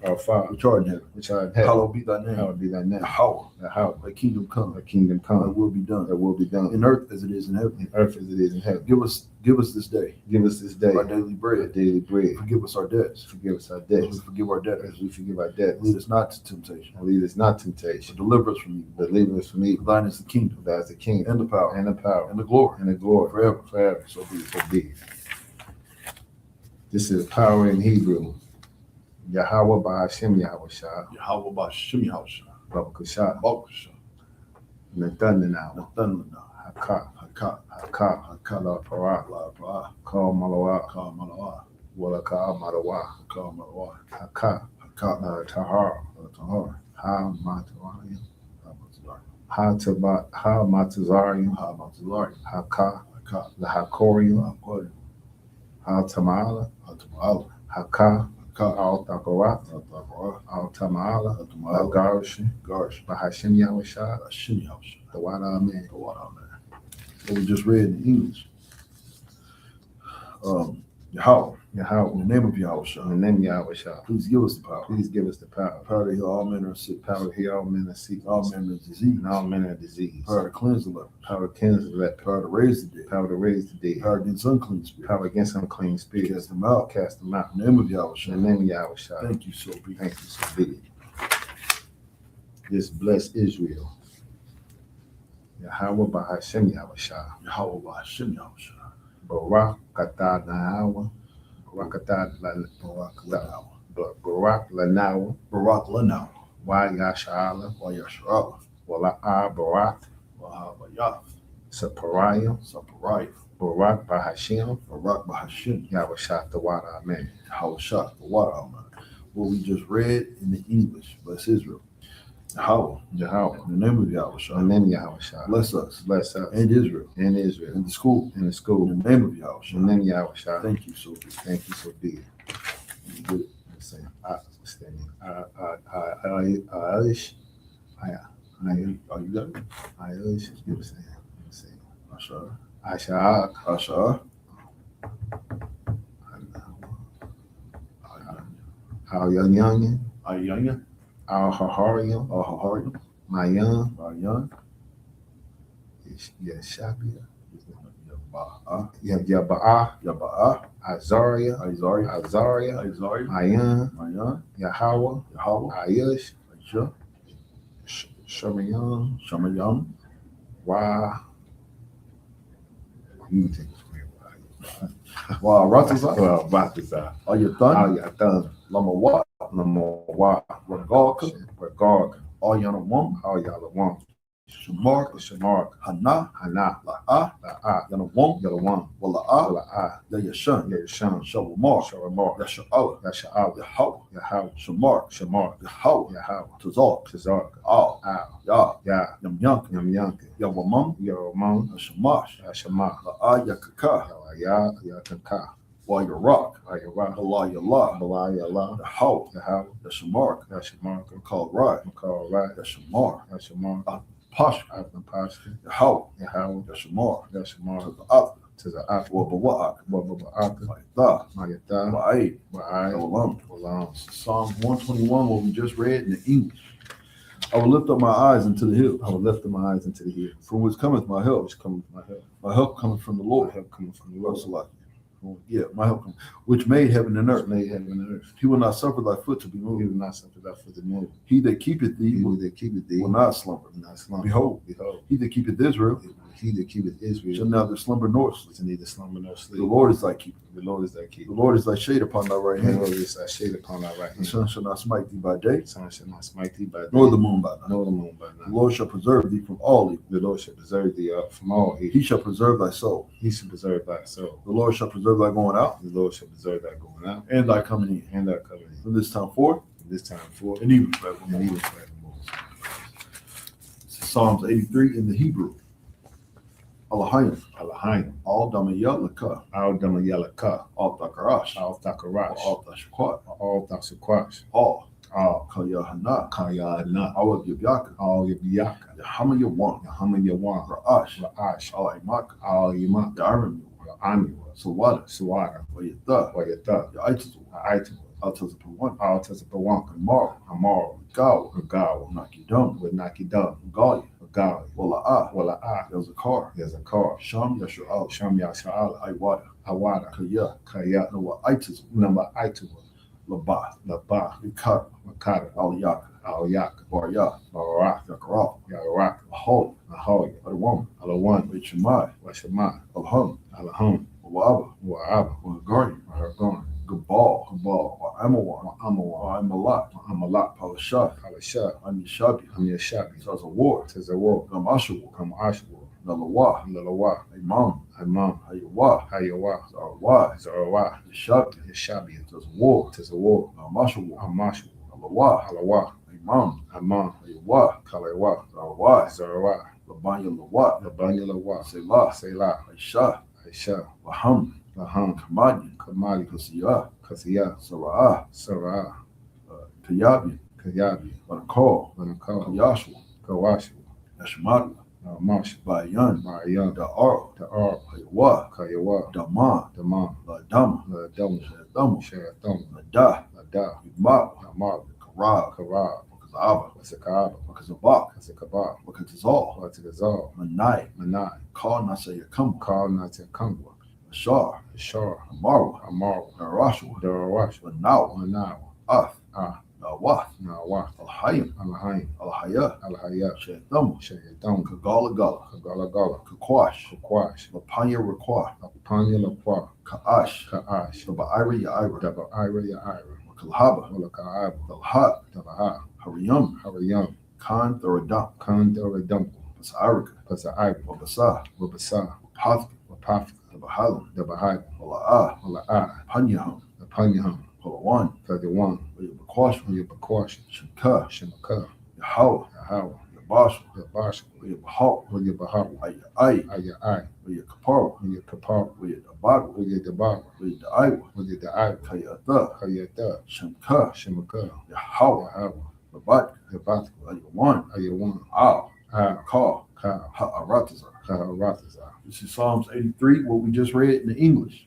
Speaker 2: which art in heaven, hallowed be thy name. How thy kingdom come. Thy will be done. In earth as it is in heaven. Give us this day. Our daily bread. Forgive us our debts. As we forgive our debtors. Lead us not to temptation. But deliver us from evil. Thine is the kingdom. And the power. And the glory. Forever. So be it.
Speaker 1: This is power in Hebrew. Yahweh Ba'ashem Yahweh Shah.
Speaker 2: Yahweh Ba'ashem Yahweh Shah.
Speaker 1: Babakashah.
Speaker 2: Babakashah.
Speaker 1: Nathanawa. Haka. La Para. Kal Malawa. Walaka Marawa. Haka. Tahar. Ha Matazarian. Ha Matazarian. Haka. La Hakorian. Ha Tamala. Haka. Al Takarat. Al Tamala. Garsh. Bahashim Yahweh Shah. The one Amen.
Speaker 2: What we just read in English. Yahweh.
Speaker 1: Yahweh.
Speaker 2: In the name of Yahweh.
Speaker 1: In the name of Yahweh Shah.
Speaker 2: Please give us the power.
Speaker 1: Please give us the power.
Speaker 2: Power to heal all manner of sickness.
Speaker 1: Power to heal all men of sickness.
Speaker 2: All manner of disease.
Speaker 1: And all manner of disease.
Speaker 2: Power to cleanse the lepers.
Speaker 1: Power to cleanse the lepers.
Speaker 2: Power to raise the dead.
Speaker 1: Power to raise the dead.
Speaker 2: Power against unclean spirits.
Speaker 1: Power against unclean spirits.
Speaker 2: Cast them out.
Speaker 1: Cast them out.
Speaker 2: In the name of Yahweh.
Speaker 1: In the name of Yahweh Shah.
Speaker 2: Thank you so be.
Speaker 1: Thank you so be it. Just bless Israel. Yahweh Bahashem Yahweh Shah.
Speaker 2: Yahweh Bahashem Yahweh Shah.
Speaker 1: Barak Katad Nahawa. Barak Katad Barak Lanawa.
Speaker 2: Barak Lanawa.
Speaker 1: Wa Yashala.
Speaker 2: Wa Yashala.
Speaker 1: Wala Barak.
Speaker 2: Wa Bayaf.
Speaker 1: Sapariah.
Speaker 2: Sapariah.
Speaker 1: Barak Bahashem.
Speaker 2: Barak Bahashem.
Speaker 1: Yahweh Shah the water. Amen.
Speaker 2: Yahweh Shah the water. Amen. What we just read in the English. Bless Israel. Yahweh.
Speaker 1: Yahweh.
Speaker 2: In the name of Yahweh Shah.
Speaker 1: In the name of Yahweh Shah.
Speaker 2: Bless us.
Speaker 1: Bless us.
Speaker 2: And Israel.
Speaker 1: And Israel.
Speaker 2: And the school.
Speaker 1: In the school.
Speaker 2: In the name of Yahweh Shah.
Speaker 1: In the name of Yahweh Shah.
Speaker 2: Thank you so be.
Speaker 1: Thank you so be it. Good. Standing.
Speaker 2: Are you there? Asha.
Speaker 1: Asha.
Speaker 2: Asha.
Speaker 1: Al Young.
Speaker 2: Ayanya.
Speaker 1: Al Haharium.
Speaker 2: Ahaharium.
Speaker 1: Mayan.
Speaker 2: Mayan.
Speaker 1: Yeshabia.
Speaker 2: Yaba'a.
Speaker 1: Yaba'a.
Speaker 2: Yaba'a.
Speaker 1: Azaria.
Speaker 2: Azaria.
Speaker 1: Azaria.
Speaker 2: Azaria.
Speaker 1: Mayan.
Speaker 2: Mayan.
Speaker 1: Yahweh.
Speaker 2: Yahweh.
Speaker 1: Ayush.
Speaker 2: Aisha.
Speaker 1: Shamayam.
Speaker 2: Shamayam.
Speaker 1: Wa. You take
Speaker 2: Wa Ratazah.
Speaker 1: Well, Batazah.
Speaker 2: Ayatan.
Speaker 1: Ayatan.
Speaker 2: Lama Wa.
Speaker 1: Wa.
Speaker 2: Ragalka.
Speaker 1: Regard.
Speaker 2: Ayana Wam.
Speaker 1: All y'all want.
Speaker 2: Shamark.
Speaker 1: Shamark.
Speaker 2: Hana.
Speaker 1: Hana.
Speaker 2: La'a.
Speaker 1: La'a.
Speaker 2: Yana Wam.
Speaker 1: Yellow one.
Speaker 2: Wala'a.
Speaker 1: La'a.
Speaker 2: Yashan.
Speaker 1: Yashan.
Speaker 2: Shawamar.
Speaker 1: Sharamar.
Speaker 2: Yasha'ala.
Speaker 1: Yasha'al.
Speaker 2: Yahweh.
Speaker 1: Yahweh.
Speaker 2: Shamar.
Speaker 1: Shamar.
Speaker 2: Yahweh.
Speaker 1: Yahweh.
Speaker 2: Tazar.
Speaker 1: Tazar.
Speaker 2: Al.
Speaker 1: Al.
Speaker 2: Ya.
Speaker 1: Ya.
Speaker 2: Yam Yank.
Speaker 1: Yam Yank.
Speaker 2: Yawamam.
Speaker 1: Yaramon.
Speaker 2: Shamash.
Speaker 1: Yashama.
Speaker 2: La'a Yakaka.
Speaker 1: Ya. Yakanka.
Speaker 2: Wa Yarak.
Speaker 1: Ayara.
Speaker 2: Allah Yallah.
Speaker 1: Balai Allah.
Speaker 2: Yahweh.
Speaker 1: Yahweh.
Speaker 2: Yashamark.
Speaker 1: Yashamar.
Speaker 2: Called right.
Speaker 1: Call right.
Speaker 2: Yashamar.
Speaker 1: Yashamar.
Speaker 2: Pasha.
Speaker 1: After Pasha.
Speaker 2: Yahweh.
Speaker 1: Yahweh.
Speaker 2: Yashamar.
Speaker 1: Yashamar.
Speaker 2: Ta'at.
Speaker 1: To the After.
Speaker 2: Wa Bawa'ak.
Speaker 1: Wababa.
Speaker 2: Ma'itah.
Speaker 1: Mayata.
Speaker 2: Wa'aid.
Speaker 1: Wa'ai.
Speaker 2: Walam.
Speaker 1: Walam.
Speaker 2: Psalm 121, what we just read in the English. I will lift up my eyes into the hills,
Speaker 1: I will lift up my eyes into the hills.
Speaker 2: from which cometh my help.
Speaker 1: Which cometh my help.
Speaker 2: My help cometh from the
Speaker 1: My
Speaker 2: Lord.
Speaker 1: help cometh from the
Speaker 2: Lord,
Speaker 1: Lord.
Speaker 2: Salaki. Yeah, my help cometh, which made heaven and
Speaker 1: Which
Speaker 2: earth.
Speaker 1: made heaven and earth.
Speaker 2: He will not suffer thy foot to be
Speaker 1: He
Speaker 2: moved.
Speaker 1: will not suffer thy foot to move.
Speaker 2: He that keepeth thee
Speaker 1: He
Speaker 2: will
Speaker 1: that keepeth thee
Speaker 2: not slumber.
Speaker 1: will not slumber.
Speaker 2: Behold,
Speaker 1: Behold,
Speaker 2: he that keepeth Israel
Speaker 1: he that keepeth
Speaker 2: shall
Speaker 1: Israel
Speaker 2: neither slumber nor sleep.
Speaker 1: shall neither slumber nor
Speaker 2: The
Speaker 1: sleep.
Speaker 2: Lord is thy keeper.
Speaker 1: The Lord is thy
Speaker 2: The
Speaker 1: keeper.
Speaker 2: Lord is thy shade upon thy right
Speaker 1: The
Speaker 2: hand.
Speaker 1: Lord is thy shade upon thy right
Speaker 2: The
Speaker 1: hand.
Speaker 2: sun shall not smite thee by day,
Speaker 1: The sun shall not smite thee by day,
Speaker 2: nor the moon by night.
Speaker 1: nor the moon by
Speaker 2: The
Speaker 1: night.
Speaker 2: Lord shall preserve thee from all evil.
Speaker 1: The Lord shall preserve thee from all evil.
Speaker 2: He shall preserve thy soul.
Speaker 1: He shall preserve thy soul.
Speaker 2: The Lord shall preserve thy going out
Speaker 1: The Lord shall preserve thy going out
Speaker 2: and thy coming in.
Speaker 1: and thy coming in.
Speaker 2: From this time forth,
Speaker 1: From this time forth
Speaker 2: and even
Speaker 1: and
Speaker 2: forevermore.
Speaker 1: even forevermore.
Speaker 2: Psalms 83 in the Hebrew. Allahayim.
Speaker 1: Alahayim.
Speaker 2: Al Damayalaka.
Speaker 1: Al Damayalaka.
Speaker 2: Al Takarash.
Speaker 1: Al Takarash.
Speaker 2: Al Tashakwat.
Speaker 1: Al Tasakwash.
Speaker 2: Al
Speaker 1: Al
Speaker 2: Kayahana.
Speaker 1: Kayana.
Speaker 2: Al Yabyaka.
Speaker 1: Al Yabiyaka.
Speaker 2: Yahama Yawan.
Speaker 1: Yahama Yawan.
Speaker 2: Ra'ash.
Speaker 1: Ra'ash.
Speaker 2: Al Imaka.
Speaker 1: Al Yimak.
Speaker 2: Yarim.
Speaker 1: Amiwa.
Speaker 2: Sawada.
Speaker 1: Suwada.
Speaker 2: Wayata.
Speaker 1: Wayata.
Speaker 2: Yaitazu.
Speaker 1: Aitawa.
Speaker 2: Al Tazapawan.
Speaker 1: Al Tazapawanka.
Speaker 2: Amar.
Speaker 1: Amar.
Speaker 2: Gawa.
Speaker 1: Gagawa.
Speaker 2: Nakidam.
Speaker 1: With Nakidam.
Speaker 2: Gali.
Speaker 1: Gali.
Speaker 2: Wala'a.
Speaker 1: Wala'a.
Speaker 2: Yazakar.
Speaker 1: Yazakar.
Speaker 2: Sham Yashu'al.
Speaker 1: Sham Yasha'ala.
Speaker 2: Iwada.
Speaker 1: Awada.
Speaker 2: Kaya.
Speaker 1: Kaya.
Speaker 2: Nawa Aitazu.
Speaker 1: Number Aitawa.
Speaker 2: Labath.
Speaker 1: Labah.
Speaker 2: Ikara.
Speaker 1: Makata.
Speaker 2: Al Yaka.
Speaker 1: Al Yak.
Speaker 2: Barya.
Speaker 1: Barak.
Speaker 2: Yakara.
Speaker 1: Yarak.
Speaker 2: Ahol.
Speaker 1: Ahoy.
Speaker 2: Adawan.
Speaker 1: Alawan.
Speaker 2: Wichamai.
Speaker 1: Washama.
Speaker 2: Alham.
Speaker 1: Alaham.
Speaker 2: Wa'aba.
Speaker 1: Wa'aba.
Speaker 2: Wa'agari.
Speaker 1: Hargon.
Speaker 2: Gabal.
Speaker 1: Kabal.
Speaker 2: Wa'amawan.
Speaker 1: Amawa.
Speaker 2: Wa'amalat.
Speaker 1: Amalat.
Speaker 2: Palashah.
Speaker 1: Palasha.
Speaker 2: Amishabi.
Speaker 1: Amyashabi.
Speaker 2: Tazawar.
Speaker 1: Tazawar.
Speaker 2: Gamashawa.
Speaker 1: Kam Ashwa.
Speaker 2: Nalawa.
Speaker 1: Lalawa.
Speaker 2: Imam.
Speaker 1: Imam.
Speaker 2: Hayawa.
Speaker 1: Hayawa.
Speaker 2: Zarwa.
Speaker 1: Zarawa.
Speaker 2: Yashabi.
Speaker 1: Yashabi.
Speaker 2: Tazawar.
Speaker 1: Tazawar.
Speaker 2: Gamashawa.
Speaker 1: Amashwa.
Speaker 2: Alawa.
Speaker 1: Alawa.
Speaker 2: Imam.
Speaker 1: Amam.
Speaker 2: Hayawa.
Speaker 1: Kalewa.
Speaker 2: Zarwa.
Speaker 1: Zarawa.
Speaker 2: Labanya Lawa.
Speaker 1: Labanya Lawa.
Speaker 2: Selah.
Speaker 1: Selah.
Speaker 2: Aisha.
Speaker 1: Aisha.
Speaker 2: Waham.
Speaker 1: Laham.
Speaker 2: Kamadi.
Speaker 1: Kamali.
Speaker 2: Kasiyah.
Speaker 1: Kasiya.
Speaker 2: Sara'ah.
Speaker 1: Sarah.
Speaker 2: Kayabi.
Speaker 1: Kayabi.
Speaker 2: Wanakal.
Speaker 1: Wanakal.
Speaker 2: Kayashwa.
Speaker 1: Kawashwa.
Speaker 2: Yashmadu.
Speaker 1: Marshall,
Speaker 2: Bayan,
Speaker 1: Marion,
Speaker 2: the Aro,
Speaker 1: the Arb,
Speaker 2: Hayawa,
Speaker 1: Kayawa,
Speaker 2: Daman,
Speaker 1: the Mom,
Speaker 2: La Dama,
Speaker 1: the Dom,
Speaker 2: Shadamu,
Speaker 1: Sherathon,
Speaker 2: La Da,
Speaker 1: the Da,
Speaker 2: Yuma,
Speaker 1: the Mark,
Speaker 2: Karab,
Speaker 1: Karab,
Speaker 2: Wakazaba,
Speaker 1: Wasakaba,
Speaker 2: Wakazabak,
Speaker 1: Wasakaba,
Speaker 2: Wakazazal,
Speaker 1: Watagazal,
Speaker 2: Manai,
Speaker 1: Manai,
Speaker 2: Call Nasayakam,
Speaker 1: Call Natakangwa,
Speaker 2: Ashar,
Speaker 1: Ashar,
Speaker 2: Amaru,
Speaker 1: Amaru,
Speaker 2: Narashua,
Speaker 1: Darawash,
Speaker 2: Manaw,
Speaker 1: Manawa,
Speaker 2: Af,
Speaker 1: Ah,
Speaker 2: Nawath,
Speaker 1: Nawa,
Speaker 2: Alhayim,
Speaker 1: Alahayim,
Speaker 2: Alhaya,
Speaker 1: Alahaya,
Speaker 2: Shadamu,
Speaker 1: Sherathon,
Speaker 2: Kagala Gala,
Speaker 1: Kagala Gala,
Speaker 2: Kakwash,
Speaker 1: Kakwash,
Speaker 2: Lapanya Rakwa,
Speaker 1: Apanya Lakwa,
Speaker 2: Kaash,
Speaker 1: Kaash,
Speaker 2: the Ba'ira Yaira,
Speaker 1: Daba Ira Yaira,
Speaker 2: Kalhaba,
Speaker 1: Mulakaab,
Speaker 2: Dalhat,
Speaker 1: Dabaha,
Speaker 2: Hariyam,
Speaker 1: Harayam,
Speaker 2: Khan Thoradam,
Speaker 1: Kandaradum,
Speaker 2: Pasarika,
Speaker 1: Pasaiba,
Speaker 2: Wabasa,
Speaker 1: Wabasa,
Speaker 2: Pathka,
Speaker 1: Wapath,
Speaker 2: the Bahalam,
Speaker 1: Dabahai,
Speaker 2: Walaa,
Speaker 1: Wala'a,
Speaker 2: Panyaham,
Speaker 1: Apanyaham,
Speaker 2: Palawan,
Speaker 1: Thirty-one,
Speaker 2: Yakwash,
Speaker 1: Yabakwash,
Speaker 2: Shinka,
Speaker 1: Shimaka,
Speaker 2: Yahawa,
Speaker 1: Yahawa,
Speaker 2: Yabash,
Speaker 1: Yabash,
Speaker 2: Yabahal,
Speaker 1: Yabaha,
Speaker 2: Ayai,
Speaker 1: Ayai,
Speaker 2: Yakapar,
Speaker 1: Yakapar,
Speaker 2: Yabag,
Speaker 1: Yadabar,
Speaker 2: Yaiwa,
Speaker 1: Yadai,
Speaker 2: Kayata,
Speaker 1: Kayata,
Speaker 2: Shinka,
Speaker 1: Shimaka,
Speaker 2: Yahawa,
Speaker 1: Yahawa,
Speaker 2: Babat,
Speaker 1: Yabath,
Speaker 2: Ayawan,
Speaker 1: Ayawan,
Speaker 2: Al,
Speaker 1: Ah,
Speaker 2: Ka,
Speaker 1: Ka,
Speaker 2: Ha'aratazar.
Speaker 1: Kaharatazah.
Speaker 2: This is Psalms 83, what we just read in the English.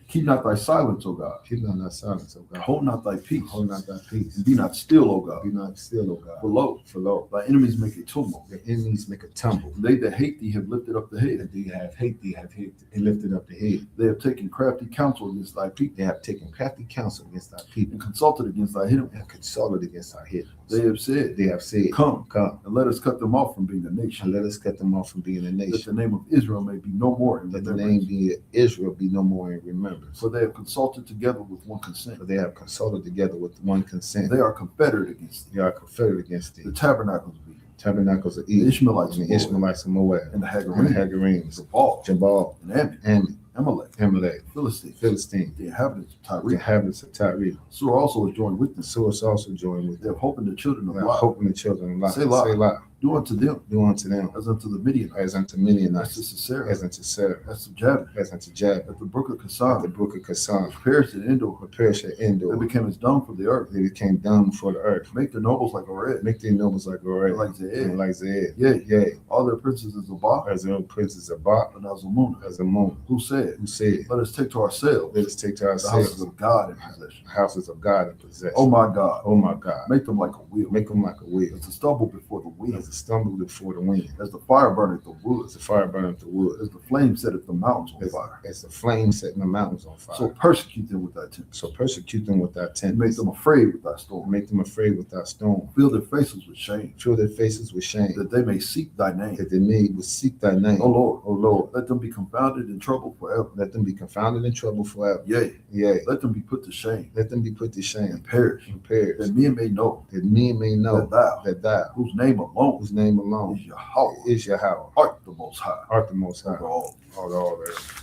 Speaker 2: Keep not thy silence, O God.
Speaker 1: Keep not thy silence, O God.
Speaker 2: Hold not thy peace.
Speaker 1: Hold not thy peace.
Speaker 2: And be not still, O God.
Speaker 1: Be not still, O God.
Speaker 2: For lo,
Speaker 1: For lo,
Speaker 2: thy enemies make a tumult.
Speaker 1: the enemies make a tumble.
Speaker 2: And they that hate thee have lifted up the head.
Speaker 1: And they have hate thee, have hate and lifted up the head.
Speaker 2: They have taken crafty counsel against thy people.
Speaker 1: They have taken crafty counsel against thy people
Speaker 2: And consulted against thy hidden.
Speaker 1: and consulted against our hidden.
Speaker 2: They have said,
Speaker 1: They have said,
Speaker 2: Come,
Speaker 1: Come,
Speaker 2: and let us cut them off from being a
Speaker 1: and
Speaker 2: nation.
Speaker 1: let us cut them off from being a
Speaker 2: That
Speaker 1: nation.
Speaker 2: the name of Israel may be no more in
Speaker 1: Let the
Speaker 2: remembrance.
Speaker 1: name be Israel be no more in remembrance.
Speaker 2: For they have consulted together with one consent.
Speaker 1: For they have consulted together with one consent.
Speaker 2: They are confederate against thee.
Speaker 1: They are confederate against
Speaker 2: The
Speaker 1: thee.
Speaker 2: tabernacles of Edom,
Speaker 1: Tabernacles of
Speaker 2: the
Speaker 1: Edom,
Speaker 2: Ishmaelites
Speaker 1: and
Speaker 2: of
Speaker 1: the
Speaker 2: Moab,
Speaker 1: Ishmaelites of Moab,
Speaker 2: and the
Speaker 1: and the
Speaker 2: Hagarims,
Speaker 1: Hagarims,
Speaker 2: Jabal,
Speaker 1: Jabal,
Speaker 2: and Ammon,
Speaker 1: and
Speaker 2: Amalek,
Speaker 1: Amalek,
Speaker 2: Philistines,
Speaker 1: Philistine,
Speaker 2: the inhabitants of
Speaker 1: the
Speaker 2: Tyre.
Speaker 1: inhabitants of Tyre.
Speaker 2: So also is joined with them.
Speaker 1: So it's also joined with
Speaker 2: They have
Speaker 1: them.
Speaker 2: hope in the children of
Speaker 1: We are
Speaker 2: Lot.
Speaker 1: hoping the children of Lot.
Speaker 2: Selah.
Speaker 1: Selah.
Speaker 2: Do unto them
Speaker 1: Do unto them
Speaker 2: as unto the Midianites,
Speaker 1: as unto
Speaker 2: as
Speaker 1: Midianites,
Speaker 2: to Sisera,
Speaker 1: as unto Sarah,
Speaker 2: as to Jabin,
Speaker 1: as unto Jab,
Speaker 2: at the brook of
Speaker 1: at the
Speaker 2: Kassan,
Speaker 1: brook of Kassan,
Speaker 2: which perished in Endor.
Speaker 1: who perished at
Speaker 2: They
Speaker 1: Endor.
Speaker 2: became as dung for the earth.
Speaker 1: They became dumb for the earth.
Speaker 2: Make their nobles like a red,
Speaker 1: Make their nobles like Gorey,
Speaker 2: like Zeed.
Speaker 1: and like Zed.
Speaker 2: Yea,
Speaker 1: Yea,
Speaker 2: all their princes is Zabah
Speaker 1: as their own princes of Ba,
Speaker 2: and Azalmunah,
Speaker 1: as the moon,
Speaker 2: who said,
Speaker 1: who said,
Speaker 2: Let us take to ourselves
Speaker 1: Let us take to
Speaker 2: the houses
Speaker 1: ourselves
Speaker 2: of God in possession.
Speaker 1: the houses of God in possession.
Speaker 2: Oh my God,
Speaker 1: Oh my God.
Speaker 2: make them like a wheel,
Speaker 1: Make them like a wheel,
Speaker 2: as a stubble before the wind,
Speaker 1: as a stumble before the wind,
Speaker 2: as the fire burneth the wood,
Speaker 1: as the fire burneth the wood,
Speaker 2: as the flame setteth the mountains on
Speaker 1: as,
Speaker 2: fire.
Speaker 1: as the flame setting the mountains on fire.
Speaker 2: So persecute them with thy tempest,
Speaker 1: So persecute them with thy
Speaker 2: and make
Speaker 1: tempest,
Speaker 2: them afraid with thy storm.
Speaker 1: make them afraid with thy storm,
Speaker 2: Fill their faces with shame,
Speaker 1: fill their faces with shame,
Speaker 2: that they may seek thy name.
Speaker 1: that they may would seek thy name.
Speaker 2: O Lord,
Speaker 1: O Lord,
Speaker 2: let them be confounded in trouble forever.
Speaker 1: let them be confounded in trouble forever.
Speaker 2: Yea,
Speaker 1: Yea,
Speaker 2: let them be put to shame
Speaker 1: let them be put to
Speaker 2: and
Speaker 1: shame
Speaker 2: perish,
Speaker 1: and perish,
Speaker 2: that men may know
Speaker 1: that men may know
Speaker 2: that thou,
Speaker 1: that thou,
Speaker 2: whose name alone
Speaker 1: whose name alone
Speaker 2: is Yahweh,
Speaker 1: is Yahweh,
Speaker 2: art the most high
Speaker 1: art the most high,
Speaker 2: over all.
Speaker 1: all the earth.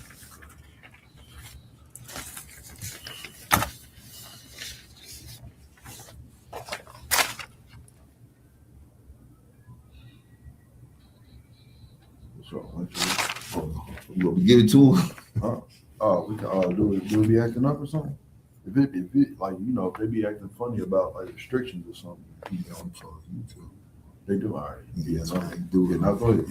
Speaker 2: So,
Speaker 1: You want me to give it to him?
Speaker 2: we can do we be acting up or something? If it like if they be acting funny about like restrictions or something,
Speaker 1: Yeah, I'm sorry, you too.
Speaker 2: they do all right.
Speaker 1: Yeah, that's
Speaker 2: no,
Speaker 1: what they do.
Speaker 2: yeah, now go ahead.